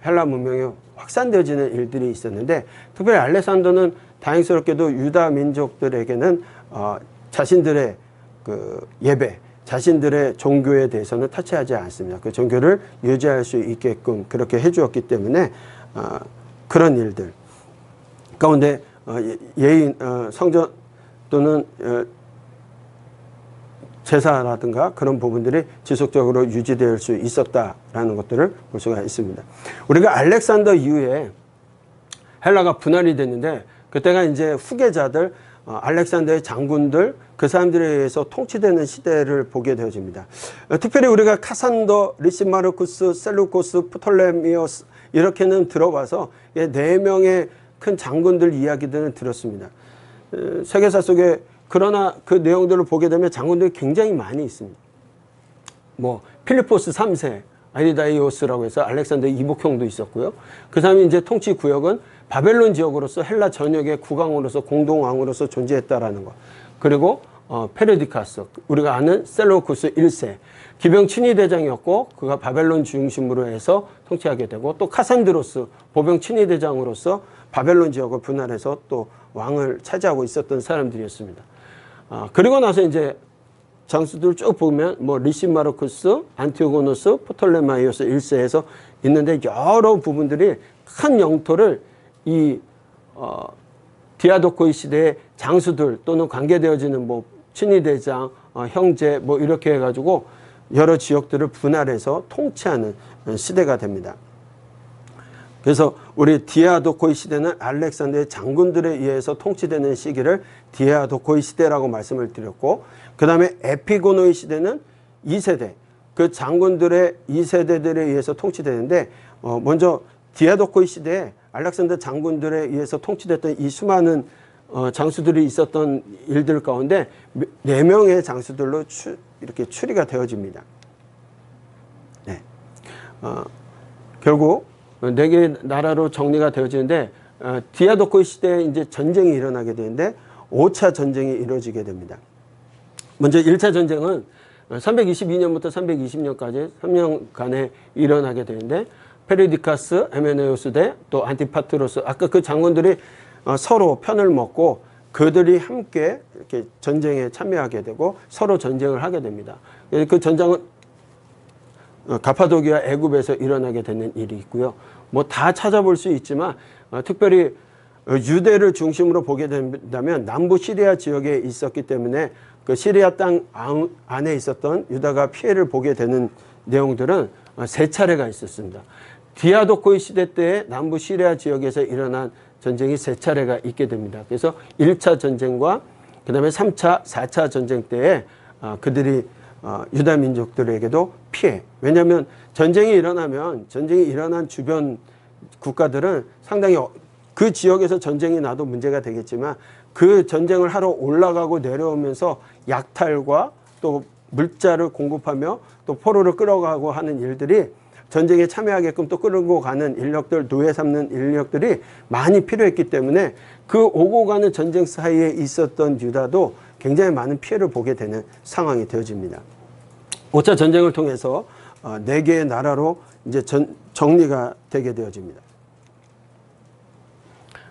A: 헬라 문명이 확산되어지는 일들이 있었는데 특별히 알렉산더는 다행스럽게도 유다 민족들에게는 자신들의 그 예배, 자신들의 종교에 대해서는 터치하지 않습니다. 그 종교를 유지할 수 있게끔 그렇게 해주었기 때문에 그런 일들 가운데 예인, 성전 또는 제사라든가 그런 부분들이 지속적으로 유지될 수 있었다라는 것들을 볼 수가 있습니다. 우리가 알렉산더 이후에 헬라가 분할이 됐는데 그때가 이제 후계자들, 알렉산더의 장군들, 그 사람들에 의해서 통치되는 시대를 보게 되어집니다. 특별히 우리가 카산더, 리시마르쿠스, 셀루코스, 프톨레미오스 이렇게는 들어봐서 4명의 큰 장군들 이야기들은 들었습니다. 세계사 속에 그러나 그 내용들을 보게 되면 장군들이 굉장히 많이 있습니다. 뭐 필리포스 3세, 아리다이오스라고 해서 알렉산더의 이복형도 있었고요. 그 사람이 이제 통치 구역은 바벨론 지역으로서 헬라 전역의 국왕으로서 공동왕으로서 존재했다라는 것. 그리고 페르디카스, 우리가 아는 셀로쿠스 1세, 기병 친위대장이었고 그가 바벨론 중심으로 해서 통치하게 되고 또 카산드로스, 보병 친위대장으로서 바벨론 지역을 분할해서 또 왕을 차지하고 있었던 사람들이었습니다. 그리고 나서 이제 장수들 쭉 보면 뭐 리시마르쿠스, 안티오고노스, 프톨레마이오스 1세에서 있는데 여러 부분들이 큰 영토를 이 디아도코이 시대의 장수들 또는 관계되어지는 뭐 친위대장, 형제 뭐 이렇게 해가지고 여러 지역들을 분할해서 통치하는 시대가 됩니다. 그래서 우리 디아도코이 시대는 알렉산더의 장군들에 의해서 통치되는 시기를 디아도코이 시대라고 말씀을 드렸고 그 다음에 에피고노이 시대는 2세대, 그 장군들의 2세대들에 의해서 통치되는데 먼저 디아도코이 시대에 알렉산더 장군들에 의해서 통치됐던 이 수많은 장수들이 있었던 일들 가운데 4명의 장수들로 이렇게 추리가 되어집니다. 네. 결국 4개의 나라로 정리가 되어지는데 디아도코이 시대에 이제 전쟁이 일어나게 되는데 5차 전쟁이 이루어지게 됩니다. 먼저 1차 전쟁은 322년부터 320년까지 3년간에 일어나게 되는데 페르디카스, 에메네우스 대 또 안티파트로스, 아까 그 장군들이 서로 편을 먹고 그들이 함께 이렇게 전쟁에 참여하게 되고 서로 전쟁을 하게 됩니다. 그 전쟁은 가파도기아 애굽에서 일어나게 되는 일이 있고요. 뭐 다 찾아볼 수 있지만 특별히 유대를 중심으로 보게 된다면 남부 시리아 지역에 있었기 때문에 그 시리아 땅 안에 있었던 유다가 피해를 보게 되는 내용들은 세 차례가 있었습니다. 디아도코의 시대 때 남부 시리아 지역에서 일어난 전쟁이 세 차례가 있게 됩니다. 그래서 1차 전쟁과 그 다음에 3차, 4차 전쟁 때에 그들이 유다 민족들에게도 피해. 왜냐하면 전쟁이 일어난 주변 국가들은 상당히 그 지역에서 전쟁이 나도 문제가 되겠지만 그 전쟁을 하러 올라가고 내려오면서 약탈과 또 물자를 공급하며 또 포로를 끌어가고 하는 일들이 전쟁에 참여하게끔 또 끌고 가는 인력들, 노예 삼는 인력들이 많이 필요했기 때문에 그 오고 가는 전쟁 사이에 있었던 유다도 굉장히 많은 피해를 보게 되는 상황이 되어집니다. 5차 전쟁을 통해서 4개의 나라로 이제 정리가 되게 되어집니다.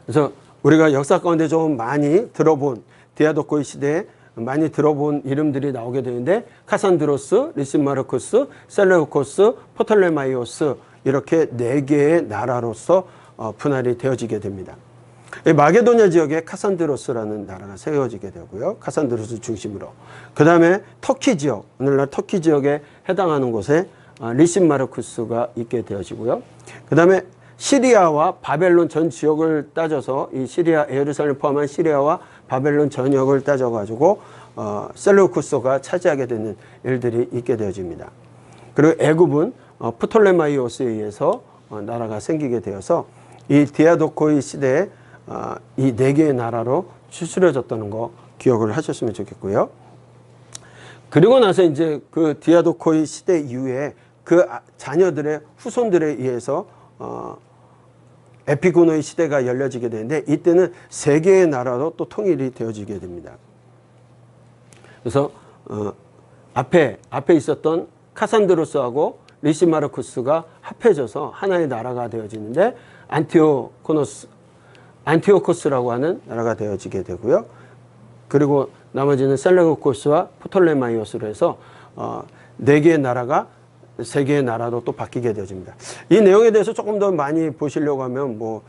A: 그래서 우리가 역사 가운데 좀 많이 들어본 디아도코의 시대에 많이 들어본 이름들이 나오게 되는데 카산드로스, 리시마르쿠스, 셀레우코스, 포톨레마이오스 이렇게 4개의 나라로서 분할이 되어지게 됩니다. 마게도냐 지역에 카산드로스라는 나라가 세워지게 되고요. 카산드로스 중심으로. 그 다음에 터키 지역, 오늘날 터키 지역에 해당하는 곳에 리시마르쿠스가 있게 되어지고요. 그 다음에 시리아와 바벨론 전 지역을 따져서 이 시리아, 예루살렘 포함한 시리아와 바벨론 전역을 따져가지고 셀루쿠스가 차지하게 되는 일들이 있게 되어집니다. 그리고 애굽은 프톨레마이오스에 의해서 나라가 생기게 되어서 이 디아도코의 시대에 이 4개의 나라로 추스려졌다는 거 기억을 하셨으면 좋겠고요. 그리고 나서 이제 그 디아도코의 시대 이후에 그 자녀들의 후손들에 의해서 에피고노의 시대가 열려지게 되는데 이때는 3개의 나라로 또 통일이 되어지게 됩니다. 그래서 앞에 있었던 카산드로스하고 리시마르쿠스가 합해져서 하나의 나라가 되어지는데 안티오코스라고 하는 나라가 되어지게 되고요. 그리고 나머지는 셀레우코스와 포톨레마이오스로 해서 4개의 나라가 3개의 나라로 또 바뀌게 되어집니다. 이 내용에 대해서 조금 더 많이 보시려고 하면 뭐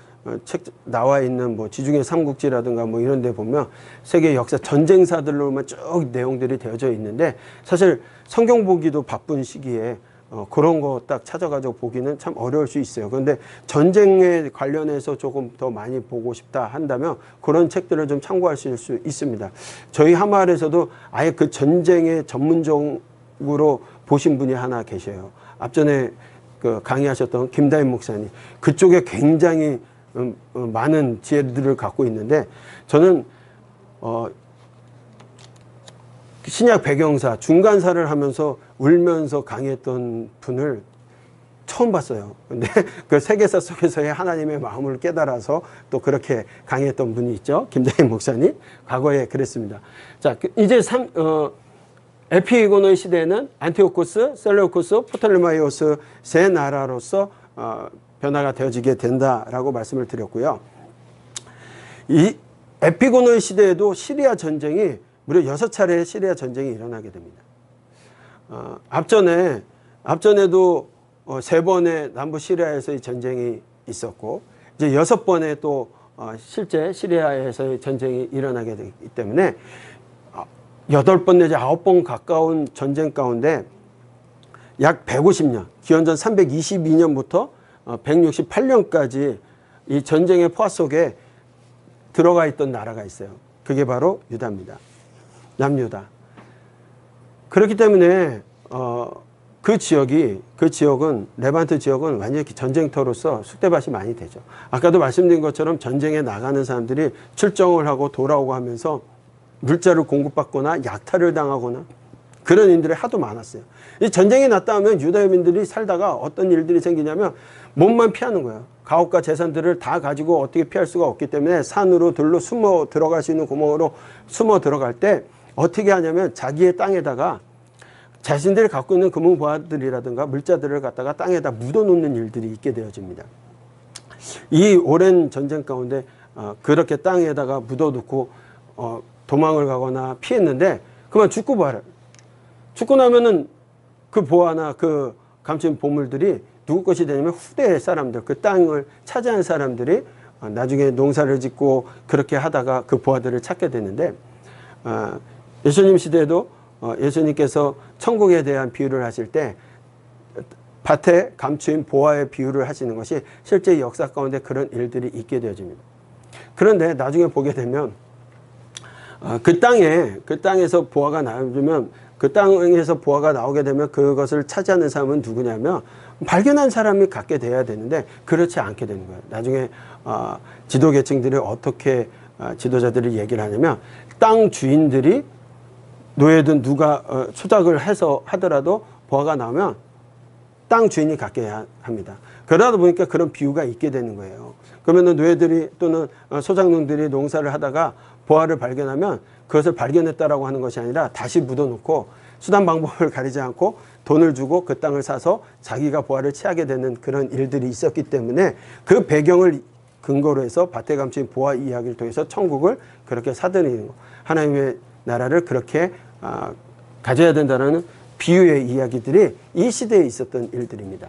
A: 책 나와 있는 뭐 지중해 삼국지라든가 뭐 이런 데 보면 세계 역사 전쟁사들로만 쭉 내용들이 되어져 있는데 사실 성경 보기도 바쁜 시기에 그런 거 딱 찾아가지고 보기는 참 어려울 수 있어요. 그런데 전쟁에 관련해서 조금 더 많이 보고 싶다 한다면 그런 책들을 좀 참고하실 수 있습니다. 저희 하마을에서도 아예 그 전쟁의 전문적으로 보신 분이 하나 계셔요. 앞전에 그 강의하셨던 김다인 목사님. 그쪽에 굉장히 많은 지혜들을 갖고 있는데 저는 신약 배경사, 중간사를 하면서 울면서 강의했던 분을 처음 봤어요. 근데 그 세계사 속에서의 하나님의 마음을 깨달아서 또 그렇게 강의했던 분이 있죠. 김다인 목사님. 과거에 그랬습니다. 자, 이제 에피고노의 시대에는 안티오코스, 셀레우코스, 포톨레마이오스 3나라로서 변화가 되어지게 된다라고 말씀을 드렸고요. 이 에피고노의 시대에도 시리아 전쟁이 무려 6차례의 시리아 전쟁이 일어나게 됩니다. 앞전에도 3번의 남부 시리아에서의 전쟁이 있었고 이제 6번의 또 실제 시리아에서의 전쟁이 일어나게 되기 때문에 8번 내지 9번 가까운 전쟁 가운데 약 150년, 기원전 322년부터 168년까지 이 전쟁의 포화 속에 들어가 있던 나라가 있어요. 그게 바로 유다입니다. 남유다. 그렇기 때문에 그 지역은 레반트 지역은 완전히 전쟁터로서 쑥대밭이 많이 되죠. 아까도 말씀드린 것처럼 전쟁에 나가는 사람들이 출정을 하고 돌아오고 하면서 물자를 공급받거나 약탈을 당하거나 그런 일들이 하도 많았어요. 이 전쟁이 났다 하면 유다민들이 살다가 어떤 일들이 생기냐면 몸만 피하는 거예요. 가옥과 재산들을 다 가지고 어떻게 피할 수가 없기 때문에 산으로 들로 숨어 들어갈 수 있는 구멍으로 숨어 들어갈 때 어떻게 하냐면 자기의 땅에다가 자신들이 갖고 있는 금은보화들이라든가 물자들을 갖다가 땅에다 묻어놓는 일들이 있게 되어집니다. 이 오랜 전쟁 가운데 그렇게 땅에다가 묻어놓고 도망을 가거나 피했는데 그만 죽고 말아요. 죽고 나면은 그 보화나 그 감춘 보물들이 누구 것이 되냐면 후대 사람들, 그 땅을 차지한 사람들이 나중에 농사를 짓고 그렇게 하다가 그 보화들을 찾게 되는데, 예수님 시대에도 예수님께서 천국에 대한 비유를 하실 때 밭에 감추인 보화의 비유를 하시는 것이 실제 역사 가운데 그런 일들이 있게 되어집니다. 그런데 나중에 보게 되면 그 땅에서 보화가 나오면, 그 땅에서 보화가 나오게 되면 그것을 차지하는 사람은 누구냐면 발견한 사람이 갖게 돼야 되는데 그렇지 않게 되는 거예요. 나중에 지도계층들이 어떻게 지도자들이 얘기를 하냐면, 땅 주인들이 노예든 누가 수작을 해서 하더라도 보화가 나오면 땅 주인이 갖게 합니다. 그러다 보니까 그런 비유가 있게 되는 거예요. 그러면 노예들이 또는 소작농들이 농사를 하다가 보화를 발견하면 그것을 발견했다라고 하는 것이 아니라 다시 묻어놓고 수단 방법을 가리지 않고 돈을 주고 그 땅을 사서 자기가 보화를 취하게 되는 그런 일들이 있었기 때문에 그 배경을 근거로 해서 밭에 감춘 보화 이야기를 통해서 천국을 그렇게 사들이는 거, 하나님의 나라를 그렇게 가져야 된다는 비유의 이야기들이 이 시대에 있었던 일들입니다.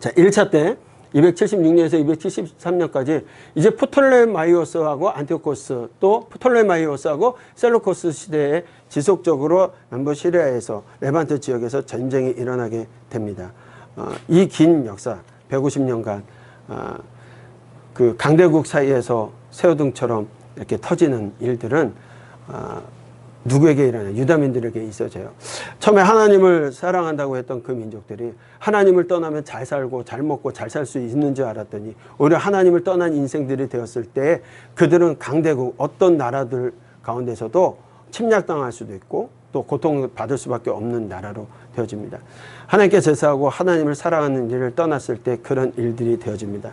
A: 자, 1차 때 276년에서 273년까지 이제 프톨레마이오스하고 안티오코스, 또 프톨레마이오스하고 셀루코스 시대에 지속적으로 남부 시리아에서 레반트 지역에서 전쟁이 일어나게 됩니다. 이 긴 역사 150년간 그 강대국 사이에서 새우등처럼 이렇게 터지는 일들은 누구에게 일어나요? 유다민들에게 있어져요. 처음에 하나님을 사랑한다고 했던 그 민족들이 하나님을 떠나면 잘 살고 잘 먹고 잘 살 수 있는 줄 알았더니 오히려 하나님을 떠난 인생들이 되었을 때 그들은 강대국, 어떤 나라들 가운데서도 침략당할 수도 있고 또 고통을 받을 수밖에 없는 나라로 되어집니다. 하나님께 제사하고 하나님을 사랑하는 일을 떠났을 때 그런 일들이 되어집니다.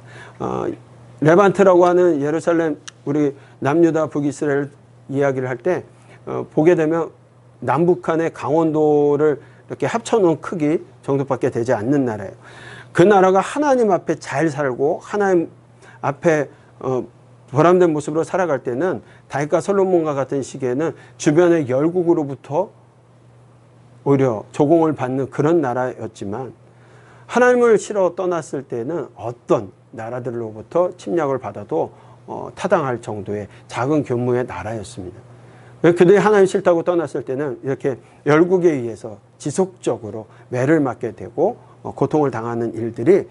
A: 레반트라고 하는 예루살렘, 우리 남유다 북이스라엘 이야기를 할 때 보게 되면 남북한의 강원도를 이렇게 합쳐놓은 크기 정도밖에 되지 않는 나라예요. 그 나라가 하나님 앞에 잘 살고 하나님 앞에 보람된 모습으로 살아갈 때는 다윗과 솔로몬과 같은 시기에는 주변의 열국으로부터 오히려 조공을 받는 그런 나라였지만, 하나님을 싫어 떠났을 때는 어떤 나라들로부터 침략을 받아도 타당할 정도의 작은 규모의 나라였습니다. 그들이 하나님 싫다고 떠났을 때는 이렇게 열국에 의해서 지속적으로 매를 맞게 되고 고통을 당하는 일들이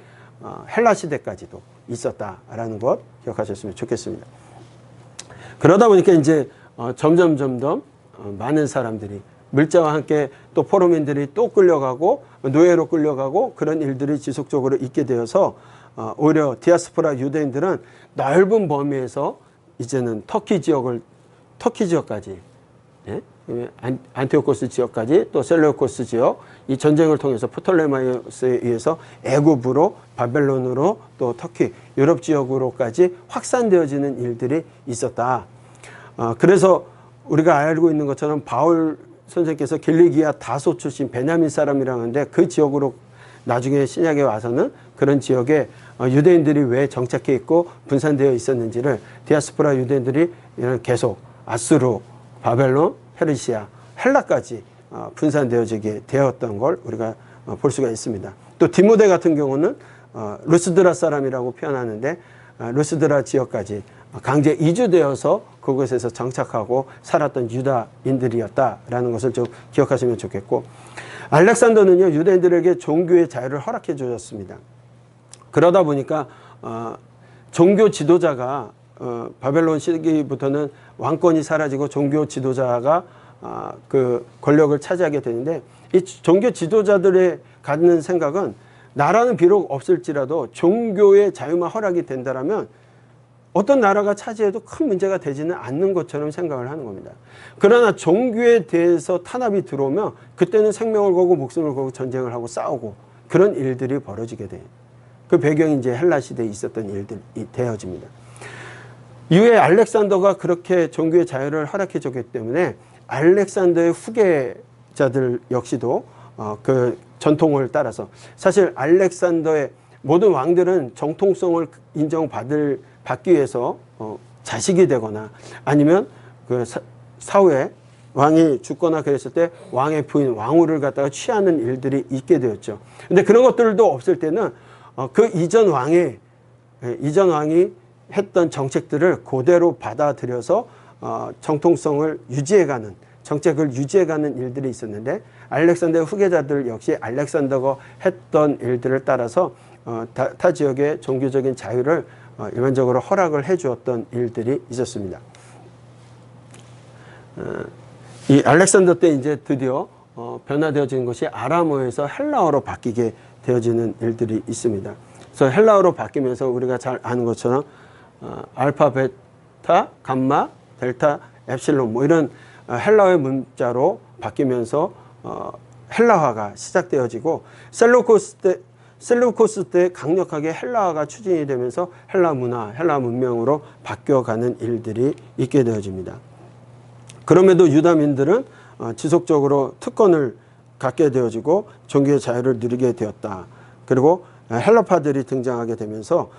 A: 헬라 시대까지도 있었다라는 것 기억하셨으면 좋겠습니다. 그러다 보니까 이제 점점 많은 사람들이 물자와 함께 또 포로민들이 또 끌려가고 노예로 끌려가고 그런 일들이 지속적으로 있게 되어서 오히려 디아스포라 유대인들은 넓은 범위에서 이제는 터키 지역까지, 예? 안티오코스 지역까지, 또 셀레우코스 지역, 이 전쟁을 통해서 프톨레마이오스에 의해서 애굽으로, 바벨론으로, 또 터키, 유럽 지역으로까지 확산되어지는 일들이 있었다. 그래서 우리가 알고 있는 것처럼 바울 선생께서 길리기아 다소 출신 베냐민 사람이라는데 그 지역으로 나중에 신약에 와서는 그런 지역에 유대인들이 왜 정착해 있고 분산되어 있었는지를 디아스포라 유대인들이 계속 아수르, 바벨론, 페르시아, 헬라까지 분산되어지게 되었던 걸 우리가 볼 수가 있습니다. 또 디모데 같은 경우는 루스드라 사람이라고 표현하는데 루스드라 지역까지 강제 이주되어서 그곳에서 정착하고 살았던 유다인들이었다라는 것을 좀 기억하시면 좋겠고, 알렉산더는요 유대인들에게 종교의 자유를 허락해 주셨습니다. 그러다 보니까 종교 지도자가 바벨론 시기부터는 왕권이 사라지고 종교 지도자가 그 권력을 차지하게 되는데, 이 종교 지도자들의 갖는 생각은 나라는 비록 없을지라도 종교의 자유만 허락이 된다라면 어떤 나라가 차지해도 큰 문제가 되지는 않는 것처럼 생각을 하는 겁니다. 그러나 종교에 대해서 탄압이 들어오면 그때는 생명을 걸고 목숨을 걸고 전쟁을 하고 싸우고 그런 일들이 벌어지게 돼요. 그 배경이 이제 헬라 시대에 있었던 일들이 되어집니다. 이후에 알렉산더가 그렇게 종교의 자유를 허락해 줬기 때문에 알렉산더의 후계 자들 역시도 그 전통을 따라서 사실 알렉산더의 모든 왕들은 정통성을 받기 위해서 자식이 되거나 아니면 그 사후에 왕이 죽거나 그랬을 때 왕의 부인 왕후를 갖다가 취하는 일들이 있게 되었죠. 근데 그런 것들도 없을 때는 그 이전 왕이 했던 정책들을 그대로 받아들여서 정통성을 유지해가는 정책을 유지해가는 일들이 있었는데 알렉산더의 후계자들 역시 알렉산더가 했던 일들을 따라서 타 지역의 종교적인 자유를 일반적으로 허락을 해 주었던 일들이 있었습니다. 이 알렉산더 때 이제 드디어 변화되어진 것이 아람어에서 헬라어로 바뀌게 되어지는 일들이 있습니다. 그래서 헬라어로 바뀌면서 우리가 잘 아는 것처럼 알파, 베타, 감마, 델타, 엡실론 뭐 이런 헬라어의 문자로 바뀌면서 헬라화가 시작되어지고 셀루코스 때 강력하게 헬라화가 추진이 되면서 헬라 문화, 헬라 문명으로 바뀌어가는 일들이 있게 되어집니다. 그럼에도 유다민들은 지속적으로 특권을 갖게 되어지고 종교의 자유를 누리게 되었다. 그리고 헬라파들이 등장하게 되면서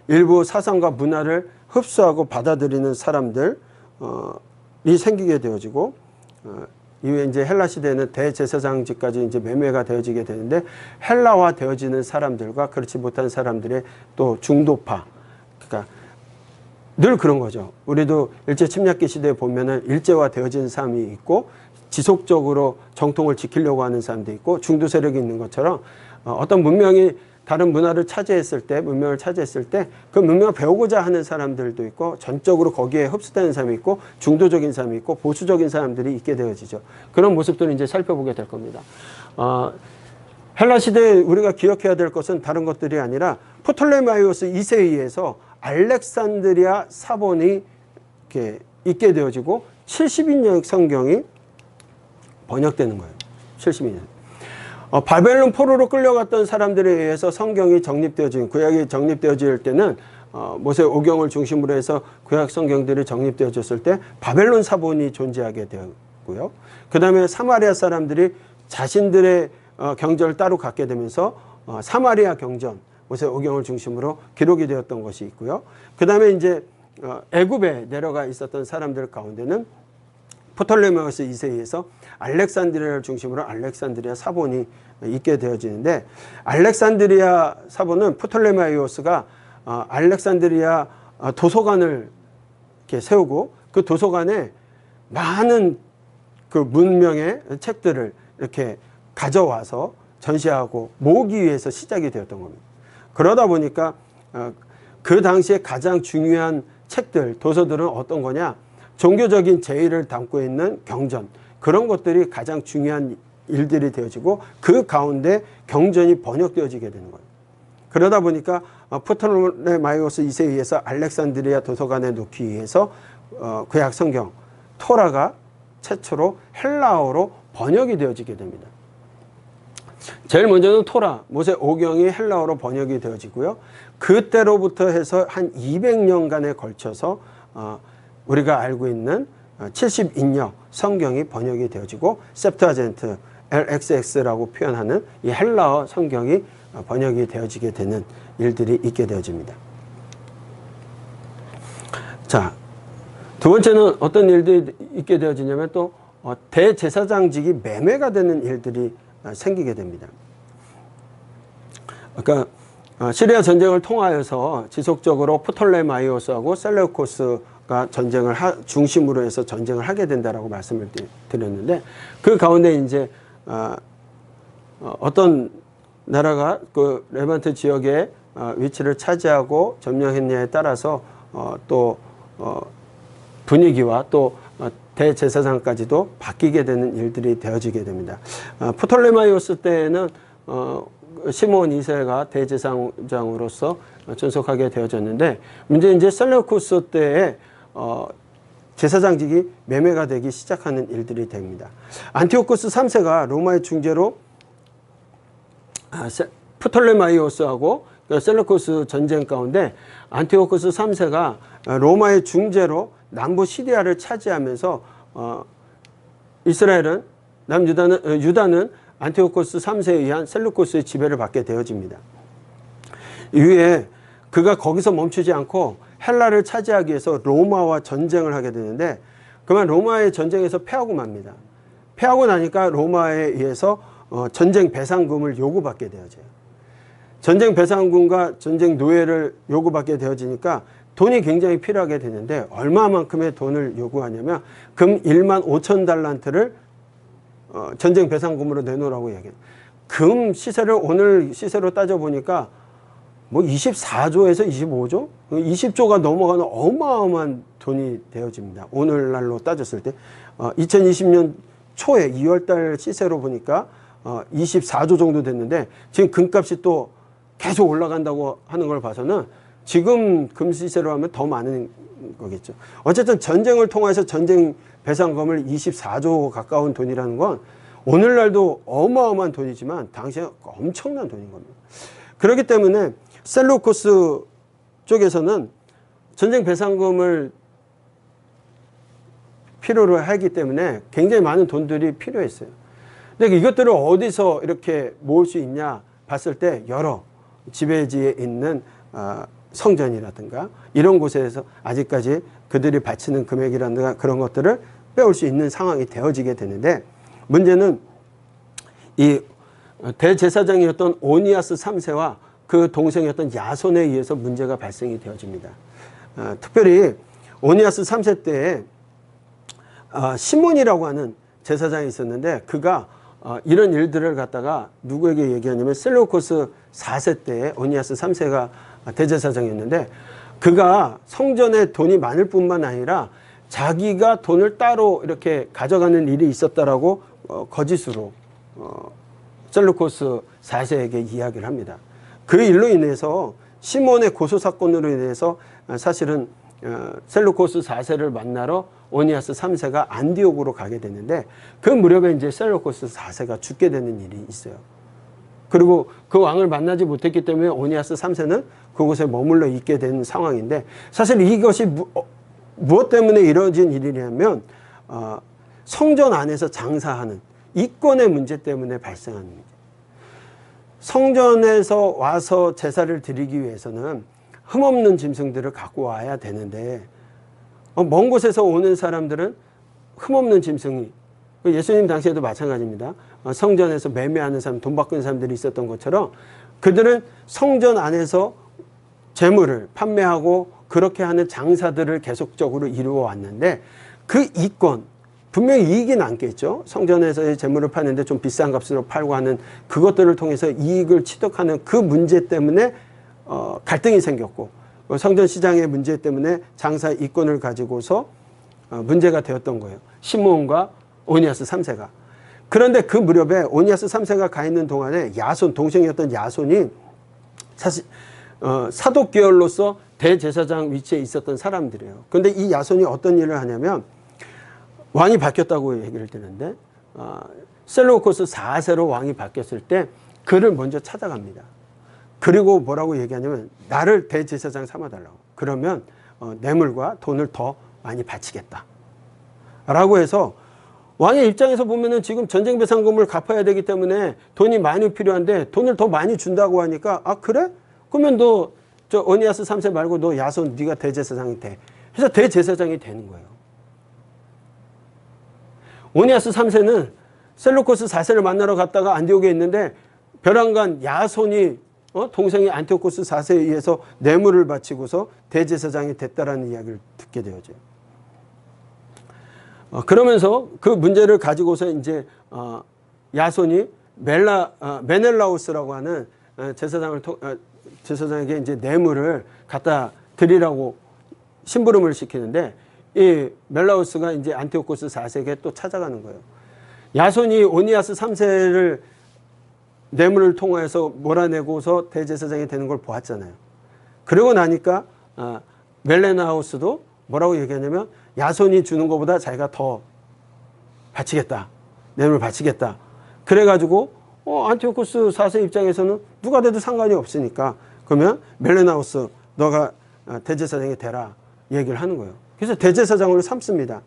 A: 일부 사상과 문화를 흡수하고 받아들이는 사람들이 생기게 되어지고 이후에 이제 헬라 시대에는 대제사장직까지 이제 매매가 되어지게 되는데 헬라화 되어지는 사람들과 그렇지 못한 사람들의 또 중도파, 그러니까 늘 그런 거죠. 우리도 일제 침략기 시대에 보면은 일제화 되어진 사람이 있고 지속적으로 정통을 지키려고 하는 사람도 있고 중도 세력이 있는 것처럼 어떤 문명이 다른 문화를 차지했을 때, 문명을 차지했을 때 그 문명을 배우고자 하는 사람들도 있고 전적으로 거기에 흡수되는 사람이 있고 중도적인 사람이 있고 보수적인 사람들이 있게 되어지죠. 그런 모습들을 이제 살펴보게 될 겁니다. 헬라 시대에 우리가 기억해야 될 것은 다른 것들이 아니라 프톨레마이오스 2세에 의해서 알렉산드리아 사본이 이렇게 있게 되어지고 70인역 성경이 번역되는 거예요. 70인역. 바벨론 포로로 끌려갔던 사람들에 의해서 성경이 정립되어진, 구약이 정립되어질 때는 모세 오경을 중심으로 해서 구약 성경들이 정립되어졌을 때 바벨론 사본이 존재하게 되었고요. 그 다음에 사마리아 사람들이 자신들의 경전을 따로 갖게 되면서 사마리아 경전, 모세 오경을 중심으로 기록이 되었던 것이 있고요. 그 다음에 이제 애굽에 내려가 있었던 사람들 가운데는 프톨레마이오스 2세에 의해서 알렉산드리아를 중심으로 알렉산드리아 사본이 있게 되어지는데 알렉산드리아 사본은 프톨레마이오스가 알렉산드리아 도서관을 이렇게 세우고 그 도서관에 많은 그 문명의 책들을 이렇게 가져와서 전시하고 모으기 위해서 시작이 되었던 겁니다. 그러다 보니까 그 당시에 가장 중요한 책들, 도서들은 어떤 거냐? 종교적인 제의를 담고 있는 경전, 그런 것들이 가장 중요한 일들이 되어지고 그 가운데 경전이 번역되어지게 되는 거예요. 그러다 보니까 프톨레마이오스 2세에 의해서 알렉산드리아 도서관에 놓기 위해서 구약 성경 토라가 최초로 헬라어로 번역이 되어지게 됩니다. 제일 먼저는 토라, 모세 오경이 헬라어로 번역이 되어지고요. 그때로부터 해서 한 200년간에 걸쳐서 우리가 알고 있는 70인역 성경이 번역이 되어지고 septuagint, LXX라고 표현하는 이 헬라어 성경이 번역이 되어지게 되는 일들이 있게 되어집니다. 자, 두 번째는 어떤 일들이 있게 되어지냐면 또 대제사장직이 매매가 되는 일들이 생기게 됩니다. 그러니까 시리아 전쟁을 통하여서 지속적으로 프톨레마이오스하고 셀레우코스가 전쟁을 중심으로 해서 전쟁을 하게 된다라고 말씀을 드렸는데 그 가운데 이제 어떤 나라가 그 레반트 지역에 위치를 차지하고 점령했냐에 따라서 또 분위기와 또 대제사장까지도 바뀌게 되는 일들이 되어지게 됩니다. 프톨레마이오스 때에는 시몬 2세가 대제사장으로서 존속하게 되어졌는데 문제 이제 셀레우코스 때에 제사장직이 매매가 되기 시작하는 일들이 됩니다. 안티오코스 3세가 로마의 중재로 프톨레마이오스하고 셀레우코스 전쟁 가운데 안티오코스 3세가 로마의 중재로 남부 시리아를 차지하면서 이스라엘은 유다는 안티오코스 3세에 의한 셀루코스의 지배를 받게 되어집니다. 이후에 그가 거기서 멈추지 않고 헬라를 차지하기 위해서 로마와 전쟁을 하게 되는데 그만 로마의 전쟁에서 패하고 맙니다. 패하고 나니까 로마에 의해서 전쟁 배상금을 요구받게 되어져요. 전쟁 배상금과 전쟁 노예를 요구받게 되어지니까 돈이 굉장히 필요하게 되는데 얼마만큼의 돈을 요구하냐면 금 1만 5천 달란트를 전쟁 배상금으로 내놓으라고 얘기해요. 금 시세를 오늘 시세로 따져보니까 뭐 24조에서 25조? 20조가 넘어가는 어마어마한 돈이 되어집니다. 오늘날로 따졌을 때 2020년 초에 2월달 시세로 보니까 24조 정도 됐는데 지금 금값이 또 계속 올라간다고 하는 걸 봐서는 지금 금 시세로 하면 더 많은 거겠죠. 어쨌든 전쟁을 통해서 전쟁 배상금을 24조 가까운 돈이라는 건 오늘날도 어마어마한 돈이지만 당시에 엄청난 돈인 겁니다. 그렇기 때문에 셀루코스 쪽에서는 전쟁 배상금을 필요로 하기 때문에 굉장히 많은 돈들이 필요했어요. 근데 이것들을 어디서 이렇게 모을 수 있냐 봤을 때 여러 지배지에 있는 성전이라든가 이런 곳에서 아직까지 그들이 바치는 금액이라든가 그런 것들을 빼올 수 있는 상황이 되어지게 되는데 문제는 이 대제사장이었던 오니아스 3세와 그 동생이었던 야손에 의해서 문제가 발생이 되어집니다. 특별히 오니아스 3세 때에 시몬이라고 하는 제사장이 있었는데 그가 이런 일들을 갖다가 누구에게 얘기하냐면 셀루코스 4세 때에 오니아스 3세가 대제사장이었는데 그가 성전에 돈이 많을 뿐만 아니라 자기가 돈을 따로 이렇게 가져가는 일이 있었다라고 거짓으로 셀루코스 4세에게 이야기를 합니다. 그 일로 인해서 시몬의 고소 사건으로 인해서 사실은 셀루코스 4세를 만나러 오니아스 3세가 안디옥으로 가게 되는데 그 무렵에 이제 셀루코스 4세가 죽게 되는 일이 있어요. 그리고 그 왕을 만나지 못했기 때문에 오니아스 3세는 그곳에 머물러 있게 된 상황인데 사실 이것이 무엇 때문에 이루어진 일이냐면 성전 안에서 장사하는 이권의 문제 때문에 발생하는 문제. 성전에서 와서 제사를 드리기 위해서는 흠없는 짐승들을 갖고 와야 되는데 먼 곳에서 오는 사람들은 흠없는 짐승이 예수님 당시에도 마찬가지입니다. 성전에서 매매하는 사람, 돈 바꾸는 사람들이 있었던 것처럼 그들은 성전 안에서 재물을 판매하고 그렇게 하는 장사들을 계속적으로 이루어 왔는데 그 이권, 분명히 이익이 남겠죠. 성전에서의 재물을 파는데 좀 비싼 값으로 팔고 하는 그것들을 통해서 이익을 취득하는 그 문제 때문에 갈등이 생겼고 성전 시장의 문제 때문에 장사 이권을 가지고서 문제가 되었던 거예요. 시몬과 오니아스 3세가. 그런데 그 무렵에 오니아스 3세가 가 있는 동안에 야손, 동생이었던 야손이 사실 사독계열로서 대제사장 위치에 있었던 사람들이에요. 그런데 이 야손이 어떤 일을 하냐면 왕이 바뀌었다고 얘기를 드는데 셀루코스 4세로 왕이 바뀌었을 때 그를 먼저 찾아갑니다. 그리고 뭐라고 얘기하냐면 나를 대제사장 삼아달라고. 그러면 뇌물과 돈을 더 많이 바치겠다. 라고 해서 왕의 입장에서 보면은 지금 전쟁 배상금을 갚아야 되기 때문에 돈이 많이 필요한데 돈을 더 많이 준다고 하니까 아 그래? 그러면 너 저 오니아스 3세 말고 너 야손 네가 대제사장이 돼. 그래서 대제사장이 되는 거예요. 오니아스 3세는 셀루코스 4세를 만나러 갔다가 안디옥에 있는데 벼랑간 야손이 동생이 안티오코스 4세에 의해서 뇌물을 바치고서 대제사장이 됐다라는 이야기를 듣게 되어져요. 그러면서 그 문제를 가지고서 이제 야손이 메넬라우스라고 하는 제사장에게 이제 뇌물을 갖다 드리라고 심부름을 시키는데 이 멜라우스가 이제 안티오코스 4세에게 또 찾아가는 거예요. 야손이 오니아스 3세를 뇌물을 통해서 몰아내고서 대제사장이 되는 걸 보았잖아요. 그러고 나니까 멜레나우스도 뭐라고 얘기하냐면 야손이 주는 것보다 자기가 더 바치겠다. 뇌물을 바치겠다. 그래가지고 안티오코스 4세 입장에서는 누가 돼도 상관이 없으니까 그러면 멜레나우스 너가 대제사장이 되라 얘기를 하는 거예요. 그래서 대제사장으로 삼습니다.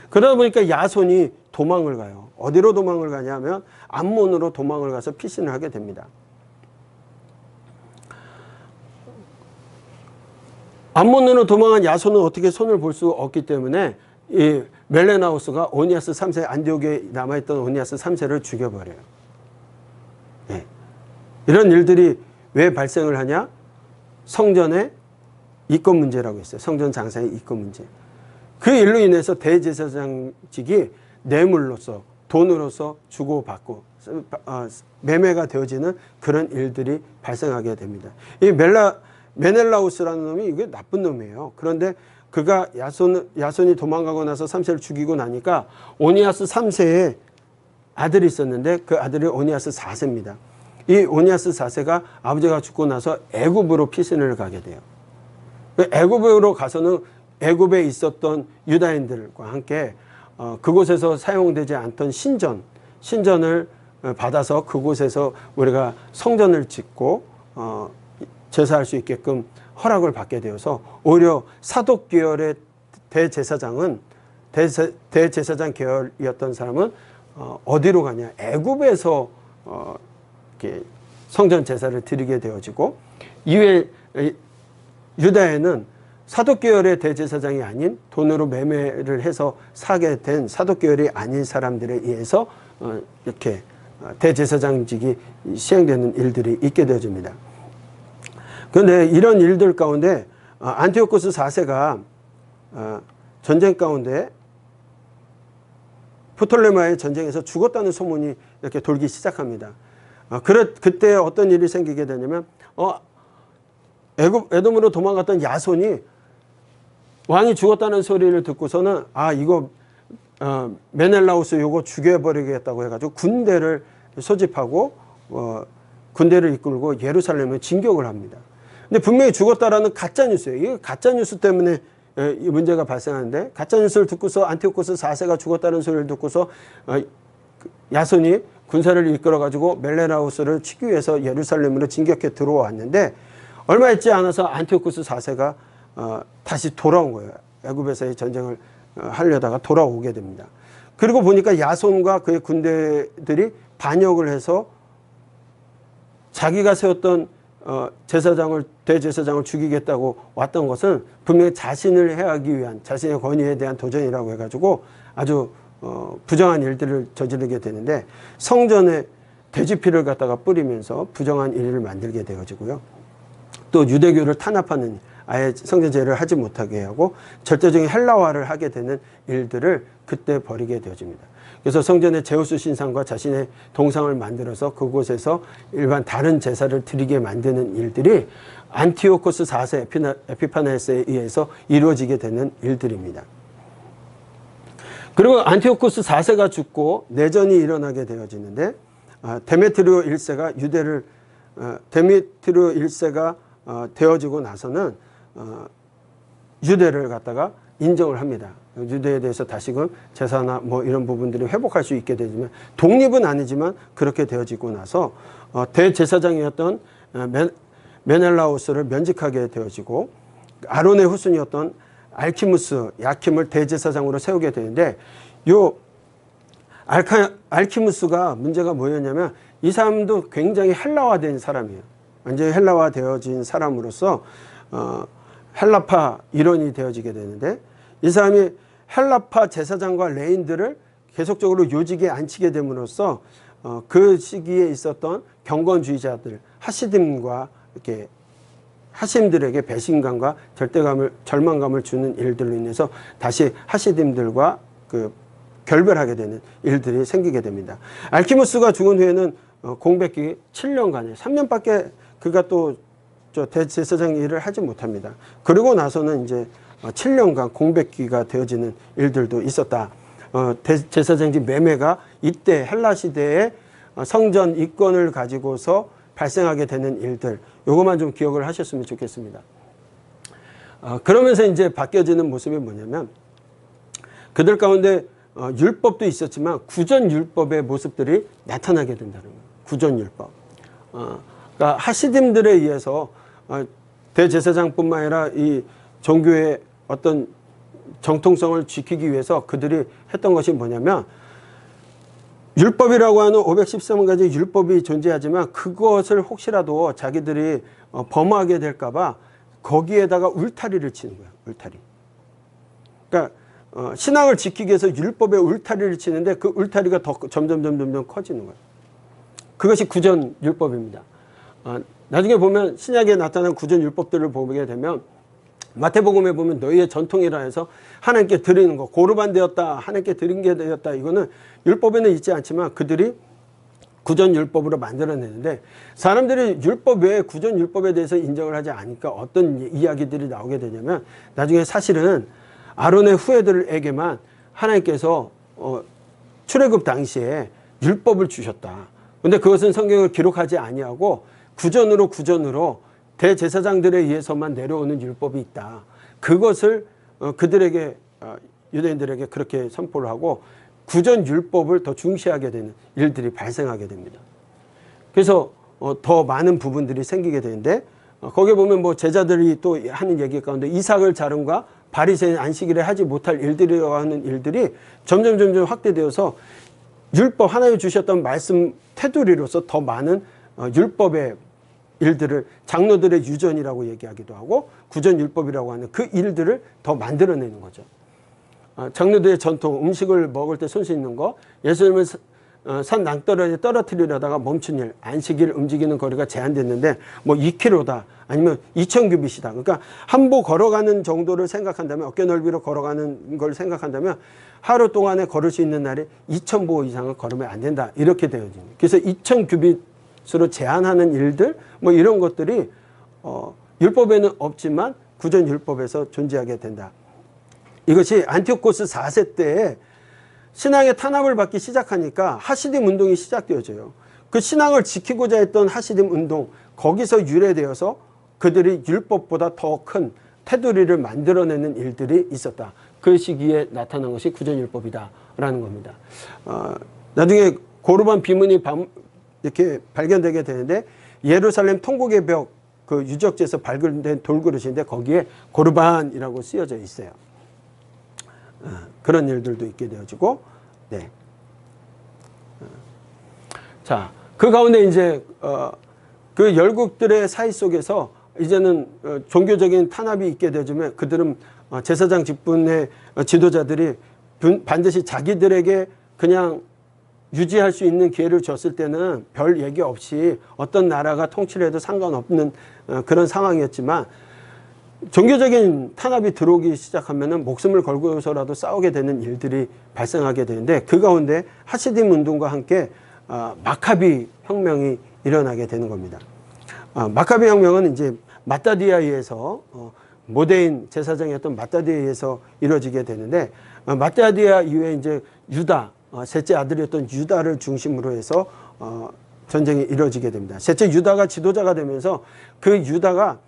A: 그러다 보니까 야손이 도망을 가요. 어디로 도망을 가냐면 암몬으로 도망을 가서 피신을 하게 됩니다. 암몬으로 도망한 야손은 어떻게 손을 볼 수 없기 때문에 이 멜레나우스가 오니아스 3세, 안디옥에 남아있던 오니아스 3세를 죽여버려요. 네. 이런 일들이 왜 발생을 하냐? 성전의 이권 문제라고 했어요. 성전 장사의 이권 문제. 그 일로 인해서 대제사장직이 뇌물로서, 돈으로서 주고받고 매매가 되어지는 그런 일들이 발생하게 됩니다. 이 메넬라우스라는 놈이 이게 나쁜 놈이에요. 그런데 그가 야손이 도망가고 나서 3세를 죽이고 나니까 오니아스 3세의 아들이 있었는데 그 아들이 오니아스 4세입니다. 이 오니아스 4세가 아버지가 죽고 나서 애굽으로 피신을 가게 돼요. 애굽으로 가서는 애굽에 있었던 유다인들과 함께 그곳에서 사용되지 않던 신전을 받아서 그곳에서 우리가 성전을 짓고 제사할 수 있게끔 허락을 받게 되어서 오히려 사독 계열의 대제사장 계열이었던 사람은 어디로 가냐? 애굽에서 이렇게 성전 제사를 드리게 되어지고 이외에 유다에는 사독 계열의 대제사장이 아닌 돈으로 매매를 해서 사게 된 사독 계열이 아닌 사람들에 의해서 이렇게 대제사장직이 시행되는 일들이 있게 되어집니다. 그런데 이런 일들 가운데 안티오코스 4세가 전쟁 가운데 프톨레마의 전쟁에서 죽었다는 소문이 이렇게 돌기 시작합니다. 그때 어떤 일이 생기게 되냐면 에돔으로 도망갔던 야손이 왕이 죽었다는 소리를 듣고서는 이거 메넬라우스 요거 죽여버리겠다고 해가지고 군대를 소집하고 군대를 이끌고 예루살렘에 진격을 합니다. 근데 분명히 죽었다라는 가짜뉴스예요. 이게 가짜뉴스 때문에 이 문제가 발생하는데, 가짜뉴스를 듣고서 안티오코스 4세가 죽었다는 소리를 듣고서 야손이 군사를 이끌어가지고 멜레나우스를 치기 위해서 예루살렘으로 진격해 들어왔는데 얼마 있지 않아서 안티오코스 4세가 다시 돌아온 거예요. 애굽에서의 전쟁을 하려다가 돌아오게 됩니다. 그리고 보니까 야손과 그의 군대들이 반역을 해서 자기가 세웠던 대제사장을 죽이겠다고 왔던 것은 분명히 자신을 해하기 위한, 자신의 권위에 대한 도전이라고 해가지고 아주 부정한 일들을 저지르게 되는데, 성전에 돼지피를 갖다가 뿌리면서 부정한 일을 만들게 되어지고요. 또 유대교를 탄압하는, 아예 성전 제를 하지 못하게 하고 절대적인 헬라화를 하게 되는 일들을 그때 벌이게 되어집니다. 그래서 성전에 제우스 신상과 자신의 동상을 만들어서 그곳에서 일반 다른 제사를 드리게 만드는 일들이 안티오코스 4세 에피파네스에 의해서 이루어지게 되는 일들입니다. 그리고 안티오코스 4세가 죽고 내전이 일어나게 되어지는데, 데메트리오 1세가 되어지고 나서는 유대를 갖다가 인정을 합니다. 유대에 대해서 다시금 제사나 뭐 이런 부분들이 회복할 수 있게 되지만, 독립은 아니지만 그렇게 되어지고 나서 대제사장이었던 메넬라우스를 면직하게 되어지고, 아론의 후손이었던 알키무스, 야킴을 대제사장으로 세우게 되는데, 요 알키무스가 문제가 뭐였냐면 이 사람도 굉장히 헬라화된 사람이에요. 완전히 헬라화되어진 사람으로서 헬라파 일원이 되어지게 되는데, 이 사람이 헬라파 제사장과 레인들을 계속적으로 요직에 앉히게 됨으로써 그 시기에 있었던 경건주의자들, 하시딤과 이렇게 하심들에게 배신감과 절망감을 주는 일들로 인해서 다시 하시딤들과 결별하게 되는 일들이 생기게 됩니다. 알키무스가 죽은 후에는 공백기 7년간에 3년밖에 그가 또 대제사장 일을 하지 못합니다. 그리고 나서는 이제 7년간 공백기가 되어지는 일들도 있었다. 대제사장직 매매가 이때 헬라 시대의 성전 이권을 가지고서 발생하게 되는 일들, 요것만 좀 기억을 하셨으면 좋겠습니다. 그러면서 이제 바뀌어지는 모습이 뭐냐면, 그들 가운데 율법도 있었지만 구전율법의 모습들이 나타나게 된다는 거예요. 구전율법. 그러니까 하시딤들에 의해서 대제사장뿐만 아니라 이 종교의 어떤 정통성을 지키기 위해서 그들이 했던 것이 뭐냐면, 율법이라고 하는 513가지 율법이 존재하지만 그것을 혹시라도 자기들이 범하게 될까봐 거기에다가 울타리를 치는 거예요. 울타리. 그러니까 신앙을 지키기 위해서 율법에 울타리를 치는데 그 울타리가 더 점점 커지는 거예요. 그것이 구전율법입니다. 나중에 보면 신약에 나타난 구전율법들을 보게 되면 마태복음에 보면 너희의 전통이라 해서 하나님께 드리는 거, 고르반 되었다, 하나님께 드린 게 되었다, 이거는 율법에는 있지 않지만 그들이 구전율법으로 만들어내는데, 사람들이 율법 외에 구전율법에 대해서 인정을 하지 않으니까 어떤 이야기들이 나오게 되냐면, 나중에 사실은 아론의 후예들에게만 하나님께서 출애굽 당시에 율법을 주셨다. 근데 그것은 성경을 기록하지 아니하고 구전으로 대제사장들에 의해서만 내려오는 율법이 있다. 그것을 그들에게, 유대인들에게 그렇게 선포를 하고 구전 율법을 더 중시하게 되는 일들이 발생하게 됩니다. 그래서 더 많은 부분들이 생기게 되는데, 거기에 보면 뭐 제자들이 또 하는 얘기 가운데 이삭을 자른과 바리새인 안식일에 하지 못할 일들이라고 하는 일들이 점점 확대되어서 율법, 하나님 주셨던 말씀 테두리로서 더 많은 율법의 일들을 장로들의 유전이라고 얘기하기도 하고 구전율법이라고 하는 그 일들을 더 만들어내는 거죠. 장로들의 전통, 음식을 먹을 때 손 씻는 거, 예수님을 산 낭떠러지에 떨어뜨리려다가 멈춘 일, 안식일 움직이는 거리가 제한됐는데 뭐 2km다 아니면 2000규빗이다. 그러니까 한보 걸어가는 정도를 생각한다면, 어깨 넓이로 걸어가는 걸 생각한다면 하루 동안에 걸을 수 있는 날이 2000보 이상은 걸으면 안 된다. 이렇게 되어집니다. 그래서 2000규빗으로 제한하는 일들, 뭐 이런 것들이 율법에는 없지만 구전율법에서 존재하게 된다. 이것이 안티오코스 4세 때에 신앙의 탄압을 받기 시작하니까 하시딤 운동이 시작되어져요. 그 신앙을 지키고자 했던 하시딤 운동, 거기서 유래되어서 그들이 율법보다 더 큰 테두리를 만들어내는 일들이 있었다. 그 시기에 나타난 것이 구전율법이다라는 겁니다. 나중에 고르반 비문이 이렇게 발견되게 되는데, 예루살렘 통곡의 벽 그 유적지에서 발견된 돌그릇인데 거기에 고르반이라고 쓰여져 있어요. 그런 일들도 있게 되어지고, 네. 자, 그 가운데 이제 그 열국들의 사이 속에서 이제는 종교적인 탄압이 있게 되어지면 그들은 제사장 직분의 지도자들이 반드시 자기들에게 그냥 유지할 수 있는 기회를 줬을 때는 별 얘기 없이 어떤 나라가 통치를 해도 상관없는 그런 상황이었지만, 종교적인 탄압이 들어오기 시작하면 목숨을 걸고서라도 싸우게 되는 일들이 발생하게 되는데, 그 가운데 하시딤 운동과 함께 마카비 혁명이 일어나게 되는 겁니다. 마카비 혁명은 이제 마따디아에서 모대인 제사장이었던 마따디아에서 이루어지게 되는데, 마따디아 이후에 이제 유다, 셋째 아들이었던 유다를 중심으로 해서 전쟁이 이루어지게 됩니다. 셋째 유다가 지도자가 되면서 그 유다가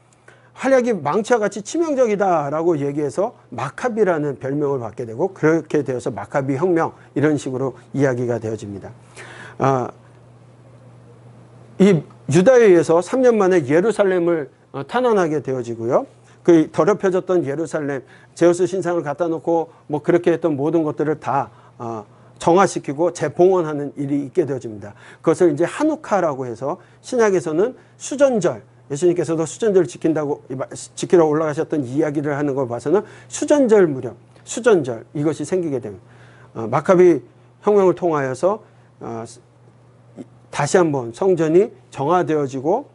A: 활약이 망치와 같이 치명적이다라고 얘기해서 마카비라는 별명을 받게 되고, 그렇게 되어서 마카비 혁명, 이런 식으로 이야기가 되어집니다. 이 유다에 의해서 3년 만에 예루살렘을 탄환하게 되어지고요. 그 더럽혀졌던 예루살렘, 제우스 신상을 갖다 놓고 뭐 그렇게 했던 모든 것들을 다 정화시키고 재봉헌하는 일이 있게 되어집니다. 그것을 이제 하누카라고 해서, 신약에서는 수전절, 예수님께서도 수전절 지키러 올라가셨던 이야기를 하는 걸 봐서는 수전절 무렵, 수전절, 이것이 생기게 됩니다. 마카비 혁명을 통하여서 다시 한번 성전이 정화되어지고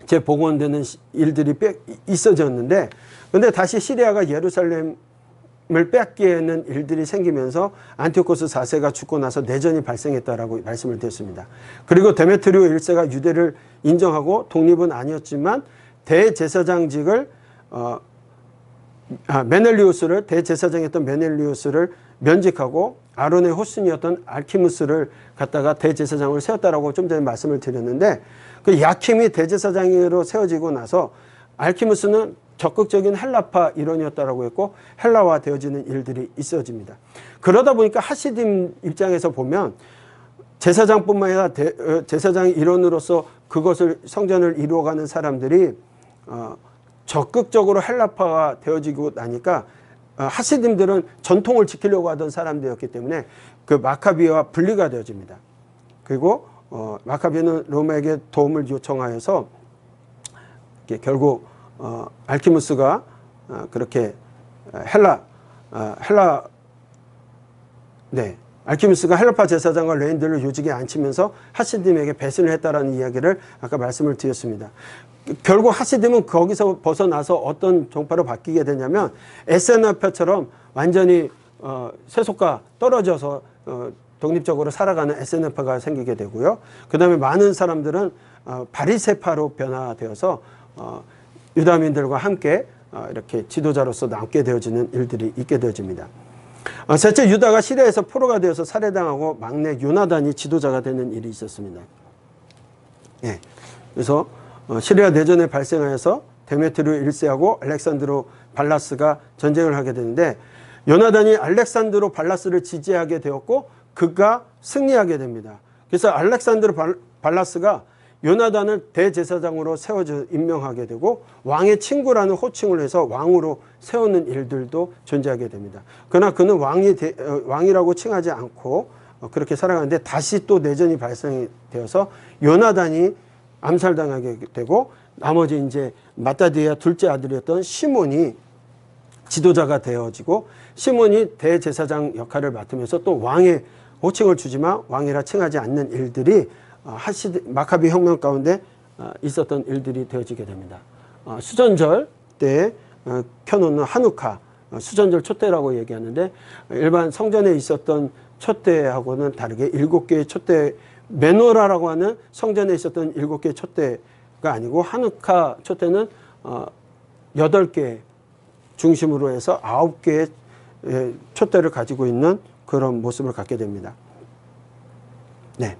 A: 재복원되는 일들이 있어졌는데, 그런데 다시 시리아가 예루살렘을 뺏기는 일들이 생기면서 안티오코스 4세가 죽고 나서 내전이 발생했다라고 말씀을 드렸습니다. 그리고 데메트리오 1세가 유대를 인정하고 독립은 아니었지만 대제사장직을 메넬리우스를, 대제사장이었던 메넬리우스를 면직하고 아론의 호순이었던 알키무스를 갖다가 대제사장을 세웠다라고 좀 전에 말씀을 드렸는데, 그 야킴이 대제사장으로 세워지고 나서 알키무스는 적극적인 헬라파 일원이었다라고 했고 헬라화 되어지는 일들이 있어집니다. 그러다 보니까 하시딤 입장에서 보면 제사장뿐만 아니라 제사장 일원으로서 그것을, 성전을 이루어가는 사람들이 적극적으로 헬라파가 되어지고 나니까 하시딤들은 전통을 지키려고 하던 사람들이었기 때문에 그 마카비와 분리가 되어집니다. 그리고 마카비는 로마에게 도움을 요청하여서 결국 알키무스가 그렇게 알키무스가 헬라파 제사장과 레인들을 요직에 앉히면서 하시딤에게 배신을 했다라는 이야기를 아까 말씀을 드렸습니다. 결국 하시딤은 거기서 벗어나서 어떤 종파로 바뀌게 되냐면 에세나파처럼 완전히 세속과 떨어져서 독립적으로 살아가는 에세나파가 생기게 되고요. 그 다음에 많은 사람들은 바리새파로 변화되어서 유다민들과 함께 이렇게 지도자로서 남게 되어지는 일들이 있게 되어집니다. 셋째, 유다가 시리아에서 포로가 되어서 살해당하고 막내 요나단이 지도자가 되는 일이 있었습니다. 예. 그래서 시리아 내전에 발생하여서 데메트리오 1세하고 알렉산드로 발라스가 전쟁을 하게 되는데 요나단이 알렉산드로 발라스를 지지하게 되었고 그가 승리하게 됩니다. 그래서 알렉산드로 발라스가 요나단을 대제사장으로 세워져 임명하게 되고 왕의 친구라는 호칭을 해서 왕으로 세우는 일들도 존재하게 됩니다. 그러나 그는 왕이라고 칭하지 않고 그렇게 살아가는데 다시 또 내전이 발생이 되어서 요나단이 암살당하게 되고 나머지 이제 마따디아 둘째 아들이었던 시몬이 지도자가 되어지고 시몬이 대제사장 역할을 맡으면서 또 왕의 호칭을 주지만 왕이라 칭하지 않는 일들이 마카비 혁명 가운데 있었던 일들이 되어지게 됩니다. 수전절 때 켜놓는 하누카, 수전절 촛대라고 얘기하는데 일반 성전에 있었던 촛대하고는 다르게 7개의 촛대, 메노라라고 하는 성전에 있었던 7개의 촛대가 아니고 하누카 촛대는 8개 중심으로 해서 9개의 촛대를 가지고 있는 그런 모습을 갖게 됩니다. 네.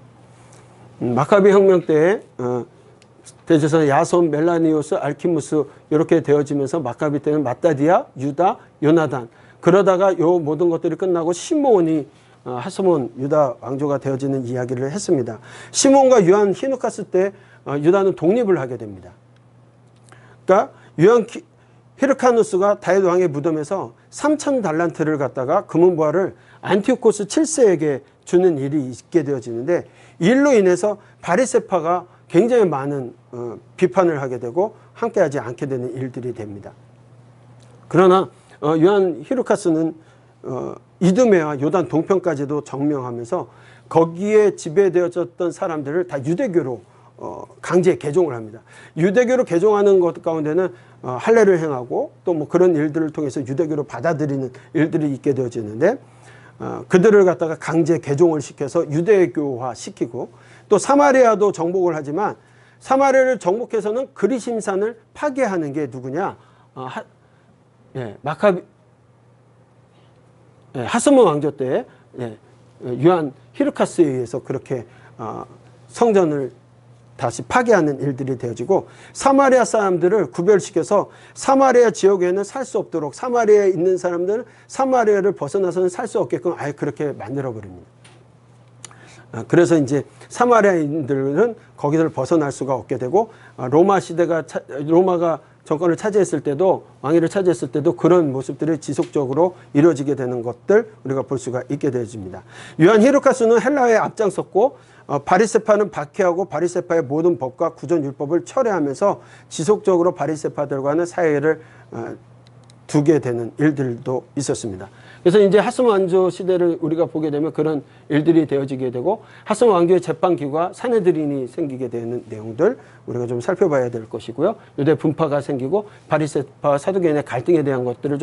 A: 마카비 혁명 때 대제사장 야손, 멜라니오스, 알키무스 이렇게 되어지면서 마카비 때는 마따디아, 유다, 요나단 그러다가 요 모든 것들이 끝나고 시몬이 하스몬 유다 왕조가 되어지는 이야기를 했습니다. 시몬과 유한 히누카스 때 유다는 독립을 하게 됩니다. 그러니까 유한 히르카누스가 다윗 왕의 무덤에서 3,000달란트를 갖다가 금은보화를 안티오코스 7세에게 주는 일이 있게 되어지는데 일로 인해서 바리새파가 굉장히 많은 비판을 하게 되고 함께하지 않게 되는 일들이 됩니다. 그러나 요한 히르카스는 이두메와 요단 동편까지도 정명하면서 거기에 지배되어졌던 사람들을 다 유대교로 강제 개종을 합니다. 유대교로 개종하는 것 가운데는 할례를 행하고 또 뭐 그런 일들을 통해서 유대교로 받아들이는 일들이 있게 되어지는데 그들을 갖다가 강제 개종을 시켜서 유대교화 시키고 또 사마리아도 정복을 하지만 사마리아를 정복해서는 그리심산을 파괴하는 게 누구냐? 하스몬 왕조 때 유한 히르카스에 의해서 그렇게 성전을 다시 파괴하는 일들이 되어지고 사마리아 사람들을 구별시켜서 사마리아 지역에는 살 수 없도록 사마리아에 있는 사람들은 사마리아를 벗어나서는 살 수 없게끔 아예 그렇게 만들어버립니다. 그래서 이제 사마리아인들은 거기를 벗어날 수가 없게 되고 로마가 정권을 차지했을 때도 왕위를 차지했을 때도 그런 모습들이 지속적으로 이루어지게 되는 것들 우리가 볼 수가 있게 되어집니다. 요한 히르카스는 헬라에 앞장섰고 바리새파는 박해하고 바리새파의 모든 법과 구전율법을 철회하면서 지속적으로 바리새파들과는 사이를 두게 되는 일들도 있었습니다. 그래서 이제 하스몬 왕조 시대를 우리가 보게 되면 그런 일들이 되어지게 되고 하스몬 왕조의 재판기구와 사네드린이 생기게 되는 내용들 우리가 좀 살펴봐야 될 것이고요. 유대 분파가 생기고 바리새파와 사두개인의 갈등에 대한 것들을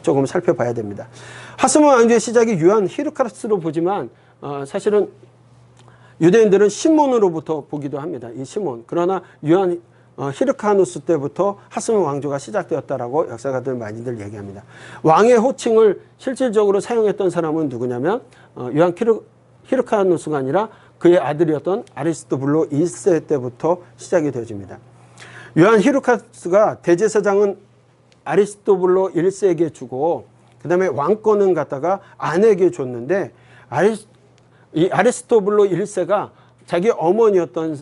A: 조금 살펴봐야 됩니다. 하스몬 왕조의 시작이 유한 히르카스로 보지만 사실은 유대인들은 시몬으로부터 보기도 합니다. 이 시몬. 그러나 유한 히르카누스 때부터 하스몬 왕조가 시작되었다라고 역사가들 많이들 얘기합니다. 왕의 호칭을 실질적으로 사용했던 사람은 누구냐면 유한 히르카누스가 아니라 그의 아들이었던 아리스토블로 1세 때부터 시작이 되어집니다. 유한 히르카누스가 대제사장은 아리스토블로 1세에게 주고 그 다음에 왕권은 갖다가 아내에게 줬는데 이 아리스토블로 1세가 자기 어머니였던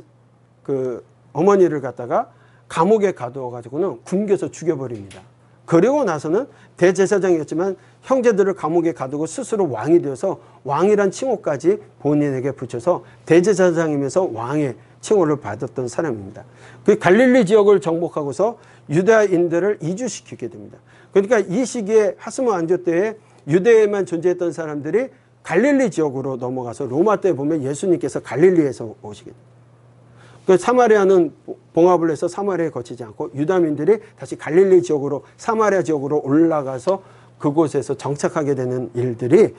A: 그 어머니를 갖다가 감옥에 가두어 가지고는 굶겨서 죽여버립니다. 그리고 나서는 대제사장이었지만 형제들을 감옥에 가두고 스스로 왕이 되어서 왕이란 칭호까지 본인에게 붙여서 대제사장이면서 왕의 칭호를 받았던 사람입니다. 그 갈릴리 지역을 정복하고서 유다인들을 이주시키게 됩니다. 그러니까 이 시기에 하스모 안조 때에 유대에만 존재했던 사람들이 갈릴리 지역으로 넘어가서 로마 때 보면 예수님께서 갈릴리에서 오시게 됩니다. 그 사마리아는 봉합을 해서 사마리아에 거치지 않고 유다민들이 다시 갈릴리 지역으로 사마리아 지역으로 올라가서 그곳에서 정착하게 되는 일들이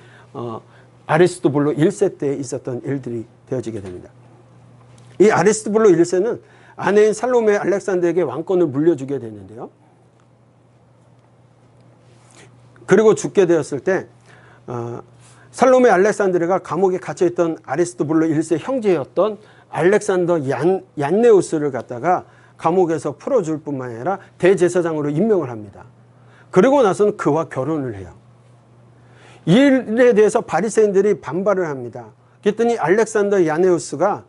A: 아리스토블로 1세 때 있었던 일들이 되어지게 됩니다. 이 아리스토블로 1세는 아내인 살로메 알렉산더에게 왕권을 물려주게 되는데요. 그리고 죽게 되었을 때 살로메 알렉산드르가 감옥에 갇혀있던 아리스토블로 1세 형제였던 알렉산더 얀네우스를 갖다가 감옥에서 풀어줄 뿐만 아니라 대제사장으로 임명을 합니다. 그리고 나서는 그와 결혼을 해요. 이 일에 대해서 바리새인들이 반발을 합니다. 그랬더니 알렉산더 얀네우스가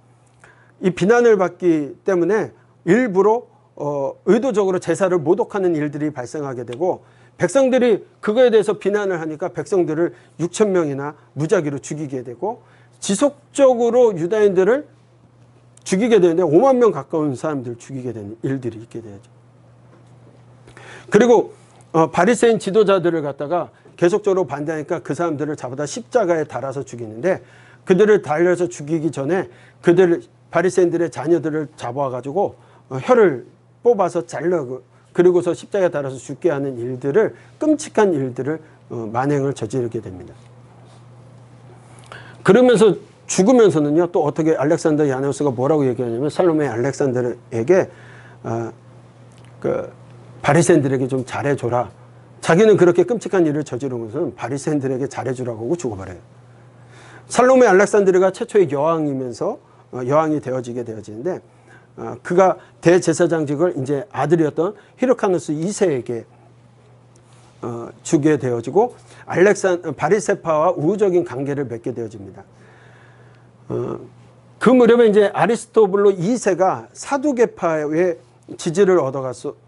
A: 이 비난을 받기 때문에 일부러 의도적으로 제사를 모독하는 일들이 발생하게 되고 백성들이 그거에 대해서 비난을 하니까 백성들을 6천 명이나 무작위로 죽이게 되고 지속적으로 유다인들을 죽이게 되는데 5만 명 가까운 사람들을 죽이게 되는 일들이 있게 되죠. 그리고 바리새인 지도자들을 갖다가 계속적으로 반대하니까 그 사람들을 잡아다 십자가에 달아서 죽이는데 그들을 달려서 죽이기 전에 그들 바리새인들의 자녀들을 잡아가지고 혀를 뽑아서 잘라 그리고서 십자가에 달아서 죽게 하는 일들을 끔찍한 일들을 만행을 저지르게 됩니다. 그러면서 죽으면서는요 또 어떻게 알렉산더 야네우스가 뭐라고 얘기하냐면 살로메 알렉산더에게 그 바리새인들에게 좀 잘해줘라. 자기는 그렇게 끔찍한 일을 저지른 것은 바리새인들에게 잘해주라고 하고 죽어버려요. 살로메 알렉산드르가 최초의 여왕이면서 여왕이 되어지는데 그가 대제사장직을 이제 아들이었던 히르카누스 2세에게 주게 되어지고 바리새파와 우호적인 관계를 맺게 되어집니다. 그 무렵에 이제 아리스토블로 2세가 사두개파의 지지를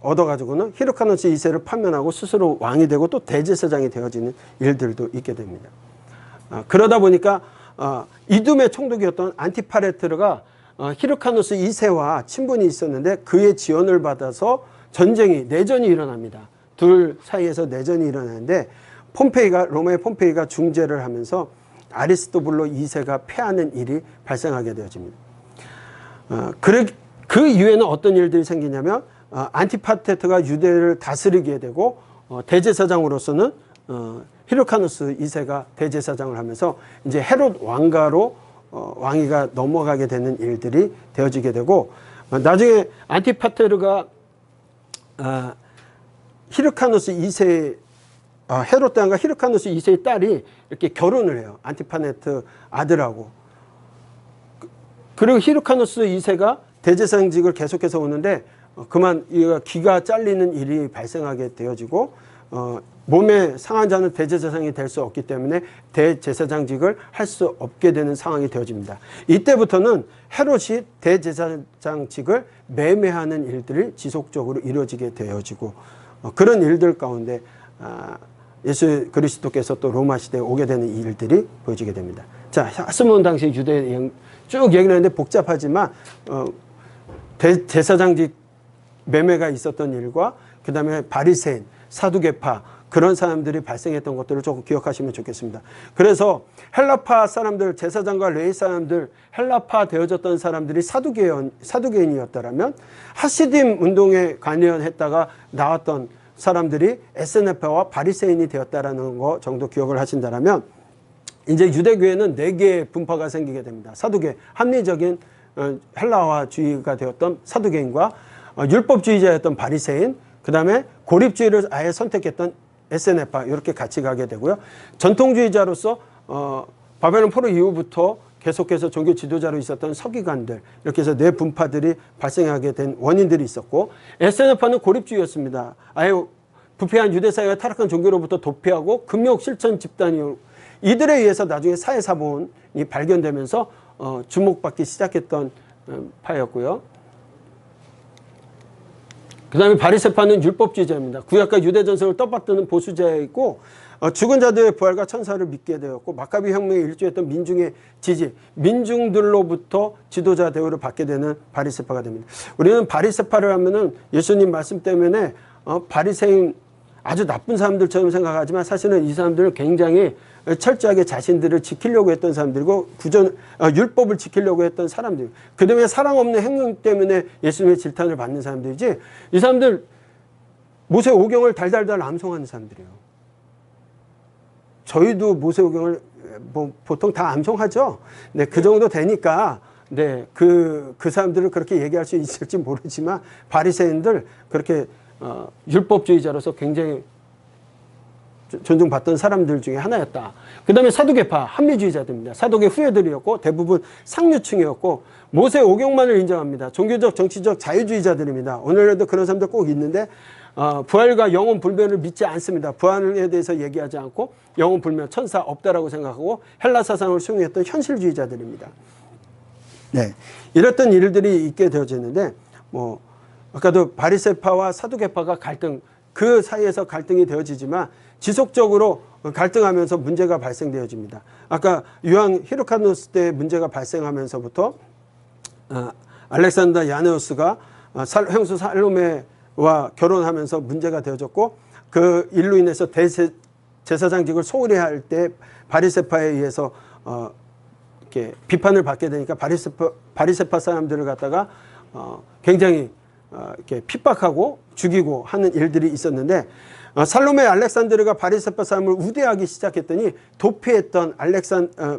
A: 얻어가지고는 히르카누스 2세를 파면하고 스스로 왕이 되고 또 대제사장이 되어지는 일들도 있게 됩니다. 그러다 보니까 이둠의 총독이었던 안티파레트르가 히르카누스 2세와 친분이 있었는데 그의 지원을 받아서 내전이 일어납니다. 둘 사이에서 내전이 일어나는데 로마의 폼페이가 중재를 하면서 아리스토블로 2세가 패하는 일이 발생하게 되어집니다. 그 이후에는 어떤 일들이 생기냐면 안티파테트가 유대를 다스리게 되고 대제사장으로서는 히르카누스 2세가 대제사장을 하면서 이제 헤롯 왕위가 넘어가게 되는 일들이 되어지게 되고 나중에 안티파테르가 히르카누스 2세 헤롯 대왕과 히르카누스 2세의 딸이 이렇게 결혼을 해요. 안티파네트 아들하고. 그리고 히르카누스 2세가 대제사장직을 계속해서 오는데 그만 귀가 잘리는 일이 발생하게 되어지고 몸에 상한 자는 대제사장이 될 수 없기 때문에 대제사장직을 할 수 없게 되는 상황이 되어집니다. 이때부터는 헤롯이 대제사장직을 매매하는 일들이 지속적으로 이루어지게 되어지고 그런 일들 가운데 예수 그리스도께서 또 로마 시대에 오게 되는 일들이 보여지게 됩니다. 자, 하스몬 당시 유대 쭉 얘기를 했는데 복잡하지만 제사장직 매매가 있었던 일과 그 다음에 바리새인, 사두개파 그런 사람들이 발생했던 것들을 조금 기억하시면 좋겠습니다. 그래서 헬라파 사람들, 제사장과 레위 사람들, 헬라파 되어졌던 사람들이 사두개인이었다라면 하시딤 운동에 관여했다가 나왔던 사람들이 에스네파와 바리새인이 되었다라는 거 정도 기억을 하신다라면 이제 유대교회는 4개의 분파가 생기게 됩니다. 사두개, 합리적인 헬라화주의가 되었던 사두개인과 율법주의자였던 바리새인, 그 다음에 고립주의를 아예 선택했던 에스네파 이렇게 같이 가게 되고요. 전통주의자로서 바벨론 포로 이후부터 계속해서 종교 지도자로 있었던 서기관들 이렇게 해서 4분파들이 발생하게 된 원인들이 있었고 에스네파는 고립주의였습니다. 아예 부패한 유대사회가 타락한 종교로부터 도피하고 금욕 실천 집단이 이들에 의해서 나중에 사회사본이 발견되면서 주목받기 시작했던 파였고요. 그 다음에 바리새파는 율법주의자입니다. 구약과 유대 전성을 떠받드는 보수자이고 죽은 자들의 부활과 천사를 믿게 되었고 마카비 혁명에 일조했던 민중의 지지, 민중들로부터 지도자 대우를 받게 되는 바리새파가 됩니다. 우리는 바리새파를 하면은 예수님 말씀 때문에 바리새인 아주 나쁜 사람들처럼 생각하지만 사실은 이 사람들은 굉장히 철저하게 자신들을 지키려고 했던 사람들이고 율법을 지키려고 했던 사람들. 그 다음에 사랑 없는 행동 때문에 예수님의 질타를 받는 사람들이지, 이 사람들 모세 오경을 달달달 암송하는 사람들이에요. 저희도 모세오경을 뭐 보통 다 암송하죠. 네, 그 정도 되니까 네, 그 사람들을 그렇게 얘기할 수 있을지 모르지만 바리새인들 그렇게 율법주의자로서 굉장히 존중받던 사람들 중에 하나였다. 그 다음에 사두개파, 합리주의자들입니다. 사두개 후예들이었고 대부분 상류층이었고 모세 오경만을 인정합니다. 종교적, 정치적 자유주의자들입니다. 오늘날도 그런 사람들 꼭 있는데 부활과 영혼 불변을 믿지 않습니다. 부활에 대해서 얘기하지 않고 영혼 불변, 천사 없다라고 생각하고 헬라 사상을 수용했던 현실주의자들입니다. 네, 이랬던 일들이 있게 되어지는데 뭐 아까도 바리새파와 사두개파가 갈등, 그 사이에서 갈등이 되어지지만 지속적으로 갈등하면서 문제가 발생되어집니다. 아까 유황 히르카누스 때 문제가 발생하면서부터 알렉산더 야네오스가 형수 살로메와 결혼하면서 문제가 되어졌고 그 일로 인해서 대제사장직을 소홀히 할 때 바리새파에 의해서 이렇게 비판을 받게 되니까 바리새파 사람들을 갖다가 굉장히 이렇게 핍박하고 죽이고 하는 일들이 있었는데 살로메 알렉산드르가 바리새파 사람을 우대하기 시작했더니 도피했던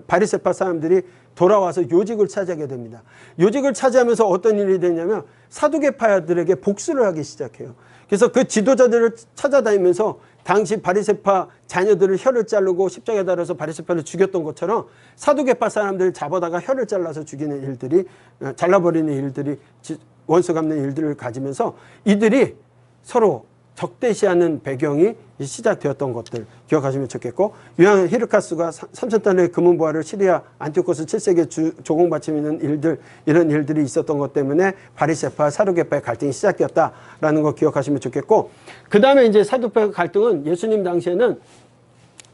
A: 바리새파 사람들이 돌아와서 요직을 차지하게 됩니다. 요직을 차지하면서 어떤 일이 되냐면 사두개파들에게 복수를 하기 시작해요. 그래서 그 지도자들을 찾아다니면서 당시 바리새파 자녀들을 혀를 자르고 십자가에 달아서 바리새파를 죽였던 것처럼 사두개파 사람들을 잡아다가 혀를 잘라서 죽이는 일들이, 잘라버리는 일들이, 원수 갚는 일들을 가지면서 이들이 서로 적대시하는 배경이 시작되었던 것들 기억하시면 좋겠고, 유황 히르카스가 3,000달러의 금은보화를 시리아 안티오코스 7세기에 조공바치는 일들, 이런 일들이 있었던 것 때문에 바리새파, 사두개파의 갈등이 시작되었다라는 거 기억하시면 좋겠고, 그 다음에 이제 사두개파 갈등은 예수님 당시에는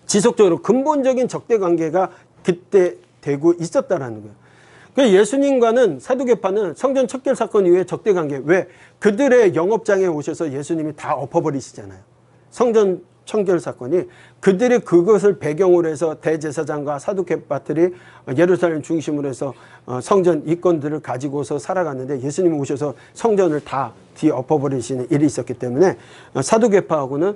A: 지속적으로 근본적인 적대 관계가 그때 되고 있었다라는 거예요. 예수님과는 사두개파는 성전 척결 사건 이후에 적대관계. 왜? 그들의 영업장에 오셔서 예수님이 다 엎어버리시잖아요. 성전 척결 사건이 그들이 그것을 배경으로 해서 대제사장과 사두개파들이 예루살렘 중심으로 해서 성전 이권들을 가지고서 살아갔는데 예수님이 오셔서 성전을 다 뒤엎어버리시는 일이 있었기 때문에 사두개파하고는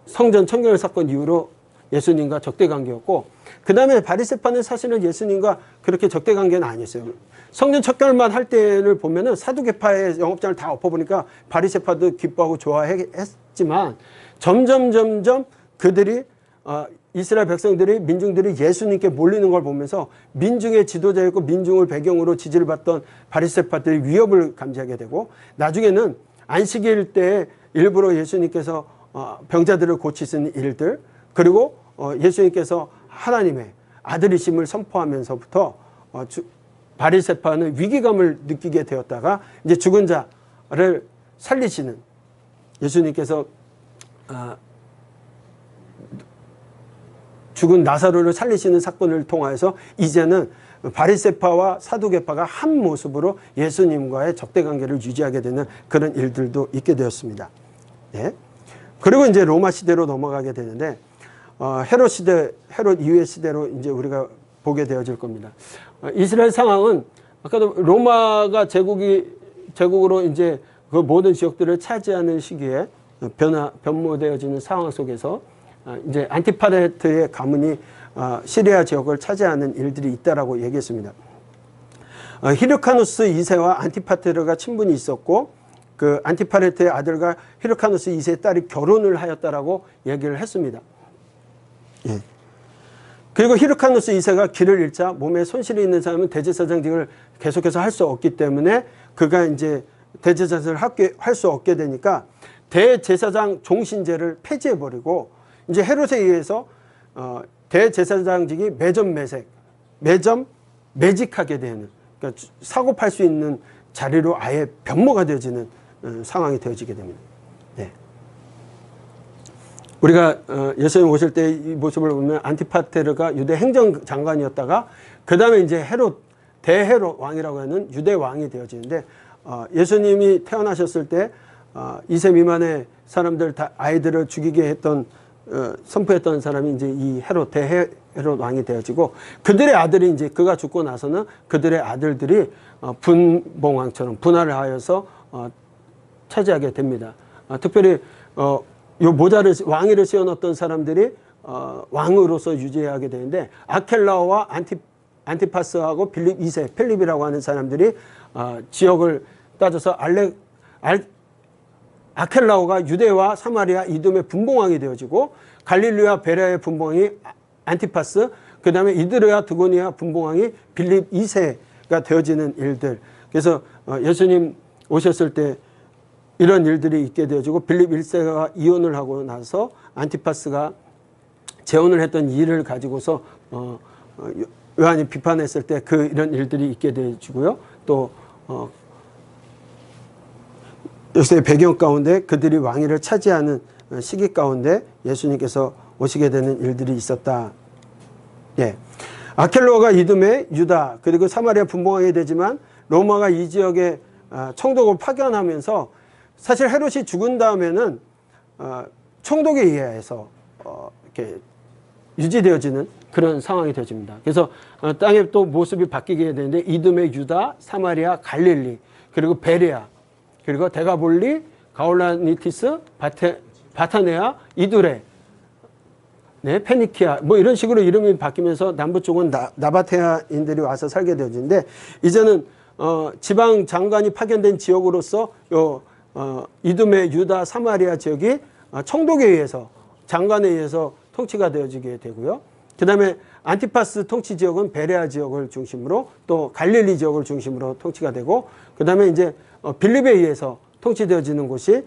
A: 성전 척결 사건 이후로 예수님과 적대관계였고, 그 다음에 바리새파는 사실은 예수님과 그렇게 적대관계는 아니었어요. 성전 척결만 할 때를 보면은 사두개파의 영업장을 다 엎어보니까 바리새파도 기뻐하고 좋아했지만 점점 그들이 이스라엘 백성들이, 민중들이 예수님께 몰리는 걸 보면서 민중의 지도자였고 민중을 배경으로 지지를 받던 바리새파들이 위협을 감지하게 되고, 나중에는 안식일 때 일부러 예수님께서 병자들을 고치시는 일들, 그리고 예수님께서 하나님의 아들이심을 선포하면서부터 바리새파는 위기감을 느끼게 되었다가 이제 죽은 자를 살리시는, 예수님께서 죽은 나사로를 살리시는 사건을 통하여서 이제는 바리새파와 사두개파가 한 모습으로 예수님과의 적대관계를 유지하게 되는 그런 일들도 있게 되었습니다. 네. 그리고 이제 로마 시대로 넘어가게 되는데 헤롯 시대, 헤롯 이후의 시대로 이제 우리가 보게 되어질 겁니다. 이스라엘 상황은 아까도 로마가 제국으로 이제 그 모든 지역들을 차지하는 시기에 변모되어지는 상황 속에서 이제 안티파레트의 가문이 시리아 지역을 차지하는 일들이 있다라고 얘기했습니다. 히르카누스 2세와 안티파테르가 친분이 있었고, 그 안티파레트의 아들과 히르카누스 2세의 딸이 결혼을 하였다라고 얘기를 했습니다. 예. 그리고 히르카누스 2세가 길을 잃자 몸에 손실이 있는 사람은 대제사장직을 계속해서 할 수 없기 때문에 그가 이제 대제사장을 할 수 없게 되니까 대제사장 종신제를 폐지해버리고 이제 헤롯에 의해서 대제사장직이 매점 매직하게 되는, 그러니까 사고 팔 수 있는 자리로 아예 변모가 되어지는 상황이 되어지게 됩니다. 네. 우리가 예수님 오실 때 이 모습을 보면 안티파테르가 유대 행정장관이었다가 그 다음에 이제 대헤롯 왕이라고 하는 유대 왕이 되어지는데, 예수님이 태어나셨을 때 2세 미만의 사람들 다 아이들을 죽이게 했던 선포했던 사람이 이제 이 대헤롯 왕이 되어지고, 그들의 아들이 이제 그가 죽고 나서는 그들의 아들들이 분봉왕처럼 분할을 하여서 차지하게 됩니다. 특별히 요 모자를 왕위를 씌워놓던 사람들이 왕으로서 유지하게 되는데, 아켈라오와 안티파스하고 빌립 2세 필립이라고 하는 사람들이 지역을 따져서 아켈라오가 유대와 사마리아 이둠의 분봉왕이 되어지고, 갈릴리와 베레아의 분봉왕이 안티파스, 그 다음에 이드르와 드고니아 분봉왕이 빌립 2세가 되어지는 일들. 그래서 예수님 오셨을 때 이런 일들이 있게 되어지고, 빌립 1세가 이혼을 하고 나서 안티파스가 재혼을 했던 일을 가지고서 요한이 비판했을 때 이런 일들이 있게 되어지고요. 또 역사의 배경 가운데 그들이 왕위를 차지하는 시기 가운데 예수님께서 오시게 되는 일들이 있었다. 예. 아켈로가 이듬해 유다 그리고 사마리아 분봉왕이 되지만, 로마가 이 지역에 총독을 파견하면서, 사실 헤롯이 죽은 다음에는 총독에 의해서 이렇게 유지되어지는 그런 상황이 되어집니다. 그래서 땅의 또 모습이 바뀌게 되는데, 이듬해 유다, 사마리아, 갈릴리, 그리고 베레아, 그리고 데가볼리, 가올라니티스, 바타네아, 이두레, 네, 페니키아, 뭐 이런 식으로 이름이 바뀌면서 남부 쪽은 나바테아인들이 와서 살게 되어지는데, 이제는 지방 장관이 파견된 지역으로서 이두메, 유다, 사마리아 지역이 총독에 의해서, 장관에 의해서 통치가 되어지게 되고요. 그 다음에 안티파스 통치 지역은 베레아 지역을 중심으로, 또 갈릴리 지역을 중심으로 통치가 되고, 그 다음에 이제 빌립에 의해서 통치되어지는 곳이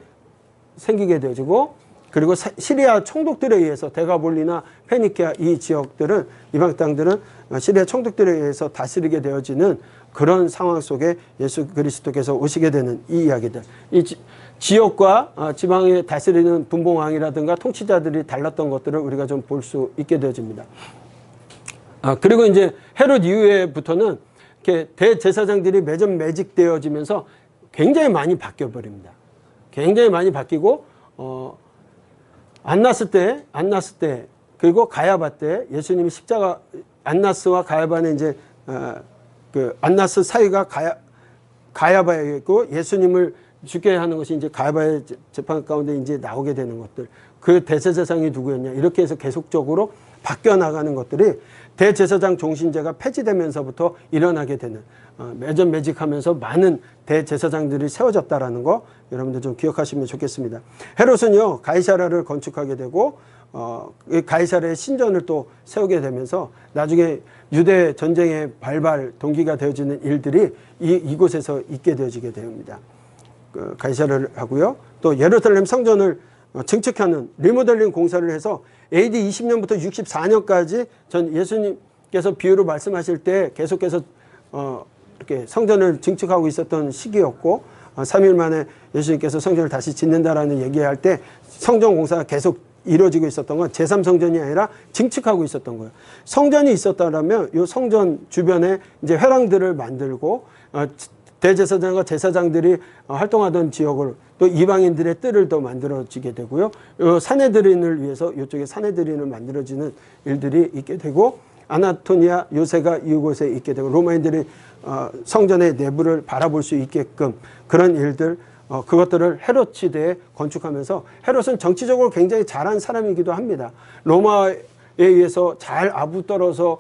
A: 생기게 되어지고, 그리고 시리아 총독들에 의해서 데가볼리나 페니키아 이 지역들은, 이방 땅들은 시리아 총독들에 의해서 다스리게 되어지는 그런 상황 속에 예수 그리스도께서 오시게 되는 이 이야기들. 이 지역과 지방에 다스리는 분봉왕이라든가 통치자들이 달랐던 것들을 우리가 좀 볼 수 있게 되어집니다. 그리고 이제 헤롯 이후에부터는 이렇게 대제사장들이 매직되어지면서 굉장히 많이 바뀌어 버립니다. 굉장히 많이 바뀌고, 안나스 때, 그리고 가야바 때 예수님이 십자가, 안나스와 가야바는 이제 그 안나스 사이가 가야바에 있고, 예수님을 죽게 하는 것이 이제 가야바의 재판 가운데 이제 나오게 되는 것들. 그 대제사장이 누구였냐, 이렇게 해서 계속적으로 바뀌어 나가는 것들이 대제사장 종신제가 폐지되면서부터 일어나게 되는, 매직하면서 많은 대제사장들이 세워졌다라는 거 여러분들 좀 기억하시면 좋겠습니다. 헤롯은요, 가이사라를 건축하게 되고, 가이사라의 신전을 또 세우게 되면서 나중에 유대 전쟁의 발발 동기가 되어지는 일들이 이곳에서 있게 되어지게 됩니다. 가이사라를 하고요. 또 예루살렘 성전을 증축하는 리모델링 공사를 해서 AD 20년부터 64년까지 전 예수님께서 비유로 말씀하실 때 계속해서 이렇게 성전을 증축하고 있었던 시기였고, 3일 만에 예수님께서 성전을 다시 짓는다라는 얘기할 때 성전 공사가 계속 이루어지고 있었던 건 제3성전이 아니라 증축하고 있었던 거예요. 성전이 있었다면 이 성전 주변에 이제 회랑들을 만들고, 대제사장과 제사장들이 활동하던 지역을, 또 이방인들의 뜰을 더 만들어지게 되고요. 사내들인을 위해서 이쪽에 사내들인을 만들어지는 일들이 있게 되고, 아나토니아 요새가 이곳에 있게 되고, 로마인들이 성전의 내부를 바라볼 수 있게끔 그런 일들, 그것들을 헤롯 시대에 건축하면서, 헤롯은 정치적으로 굉장히 잘한 사람이기도 합니다. 로마에 의해서 잘 아부떨어서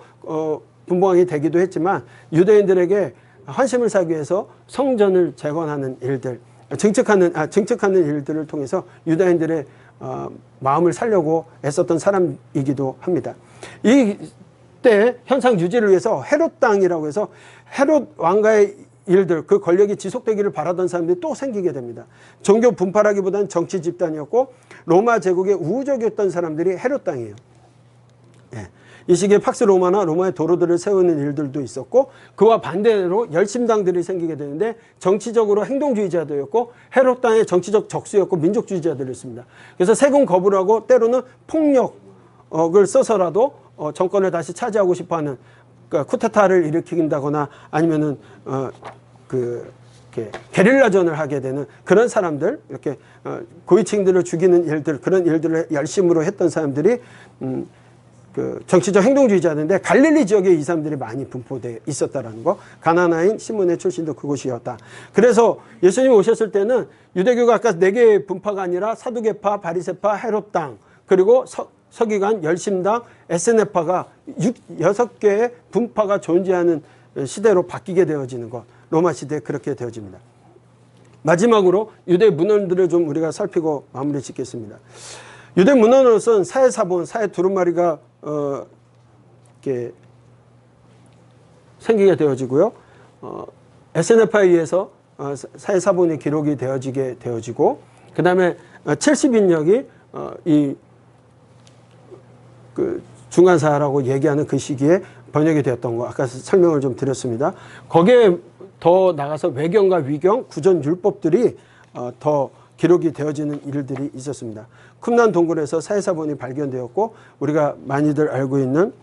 A: 분봉왕이 되기도 했지만, 유대인들에게 환심을 사기 위해서 성전을 재건하는 일들, 증축하는 일들을 통해서 유다인들의 마음을 살려고 애썼던 사람이기도 합니다. 이때 현상 유지를 위해서 헤롯 땅이라고 해서 헤롯 왕가의 일들, 그 권력이 지속되기를 바라던 사람들이 또 생기게 됩니다. 종교 분파라기보다는 정치 집단이었고, 로마 제국의 우호적이었던 사람들이 헤롯 땅이에요. 예. 이 시기에 팍스 로마나 로마의 도로들을 세우는 일들도 있었고, 그와 반대로 열심당들이 생기게 되는데 정치적으로 행동주의자들이었고 헤롯 당의 정치적 적수였고 민족주의자들이었습니다. 그래서 세금 거부를 하고 때로는 폭력을 써서라도 정권을 다시 차지하고 싶어하는, 그러니까 쿠데타를 일으킨다거나 아니면은 이렇게 게릴라전을 하게 되는 그런 사람들, 이렇게 고위층들을 죽이는 일들, 그런 일들을 열심으로 했던 사람들이 그 정치적 행동주의자인데 갈릴리 지역에 이 사람들이 많이 분포되어 있었다라는 거. 가나나인 시몬의 출신도 그곳이었다. 그래서 예수님 오셨을 때는 유대교가 아까 4개의 분파가 아니라 사두개파, 바리새파, 헤롯당, 그리고 서기관, 열심당, 에스네파가 6개의 분파가 존재하는 시대로 바뀌게 되어지는 것. 로마 시대에 그렇게 되어집니다. 마지막으로 유대 문헌들을 좀 우리가 살피고 마무리 짓겠습니다. 유대 문헌으로서는 사회사본, 사회 두루마리가 이렇게 생기게 되어지고요. 에스네파에 의해서 사회사본이 기록이 되어지게 되어지고, 그 다음에 70인역이 그 중간사라고 얘기하는 그 시기에 번역이 되었던 거 아까 설명을 좀 드렸습니다. 거기에 더 나가서 외경과 위경, 구전 율법들이 더 기록이 되어지는 일들이 있었습니다. 쿰난 동굴에서 사회사본이 발견되었고, 우리가 많이들 알고 있는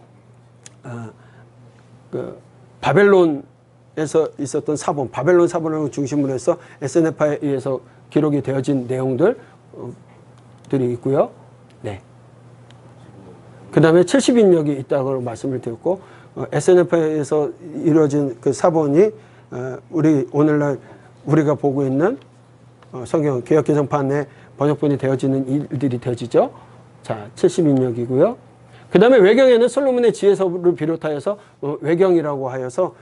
A: 그 바벨론에서 있었던 사본, 바벨론 사본을 중심으로 해서 에스네파에 의해서 기록이 되어진 내용들이 있고요. 네. 그 다음에 70인역이 있다고 말씀을 드렸고, 에스네파에서 이루어진 그 사본이 오늘날 우리가 보고 있는 성경 개역개정판의 번역본이 되어지는 일들이 되어지죠. 자, 70인역이고요. 그 다음에 외경에는 솔로몬의 지혜서를 비롯하여서 외경이라고 하여서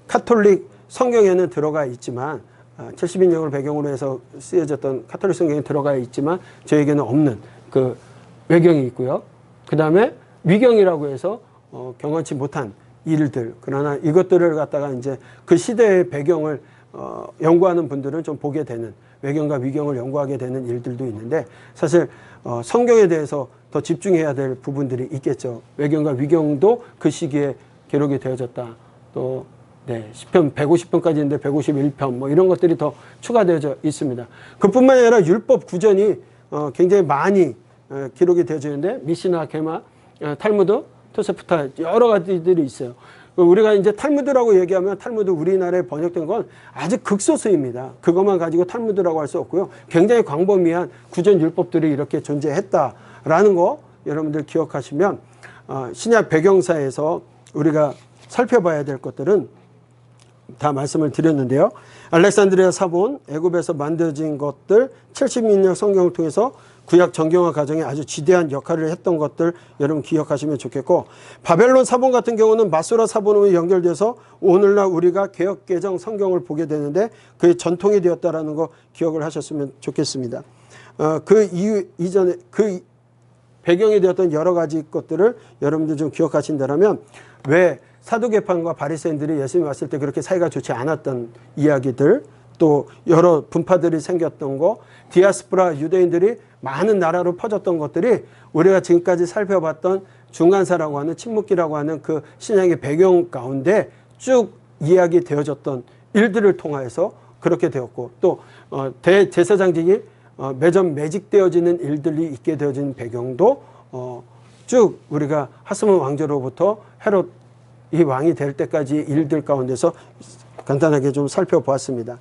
A: 카톨릭 성경에는 들어가 있지만, 70인역을 배경으로 해서 쓰여졌던 카톨릭 성경에 들어가 있지만 저에게는 없는 그 외경이 있고요. 그 다음에 위경이라고 해서 경험치 못한 일들, 그러나 이것들을 갖다가 이제 그 시대의 배경을 연구하는 분들은 좀 보게 되는, 외경과 위경을 연구하게 되는 일들도 있는데, 사실 성경에 대해서 더 집중해야 될 부분들이 있겠죠. 외경과 위경도 그 시기에 기록이 되어졌다. 또 시편 150편까지 있는데 151편 뭐 이런 것들이 더 추가되어져 있습니다. 그뿐만 아니라 율법 구전이 굉장히 많이 기록이 되어지는데, 미시나, 게마, 탈무드, 토세프타 여러 가지들이 있어요. 우리가 이제 탈무드라고 얘기하면 탈무드 우리나라에 번역된 건 아주 극소수입니다. 그것만 가지고 탈무드라고 할 수 없고요. 굉장히 광범위한 구전 율법들이 이렇게 존재했다라는 거 여러분들 기억하시면, 신약 배경사에서 우리가 살펴봐야 될 것들은 다 말씀을 드렸는데요. 알렉산드리아 사본, 애굽에서 만들어진 것들, 70인역 성경을 통해서 구약 정경화 과정에 아주 지대한 역할을 했던 것들 여러분 기억하시면 좋겠고, 바벨론 사본 같은 경우는 마소라 사본으로 연결돼서 오늘날 우리가 개역개정 성경을 보게 되는데 그게 전통이 되었다라는 거 기억을 하셨으면 좋겠습니다. 이전에 그 배경이 되었던 여러 가지 것들을 여러분들 좀 기억하신다면, 왜 사두개파과 바리새인들이 예수님 왔을 때 그렇게 사이가 좋지 않았던 이야기들, 또 여러 분파들이 생겼던 거, 디아스포라 유대인들이 많은 나라로 퍼졌던 것들이 우리가 지금까지 살펴봤던 중간사라고 하는 침묵기라고 하는 그 신약의 배경 가운데 쭉 이야기되어졌던 일들을 통하여서 그렇게 되었고, 또 대제사장직이 매직되어지는 일들이 있게 되어진 배경도 쭉 우리가 하스몬 왕조로부터 헤롯 이 왕이 될 때까지 일들 가운데서 간단하게 좀 살펴보았습니다.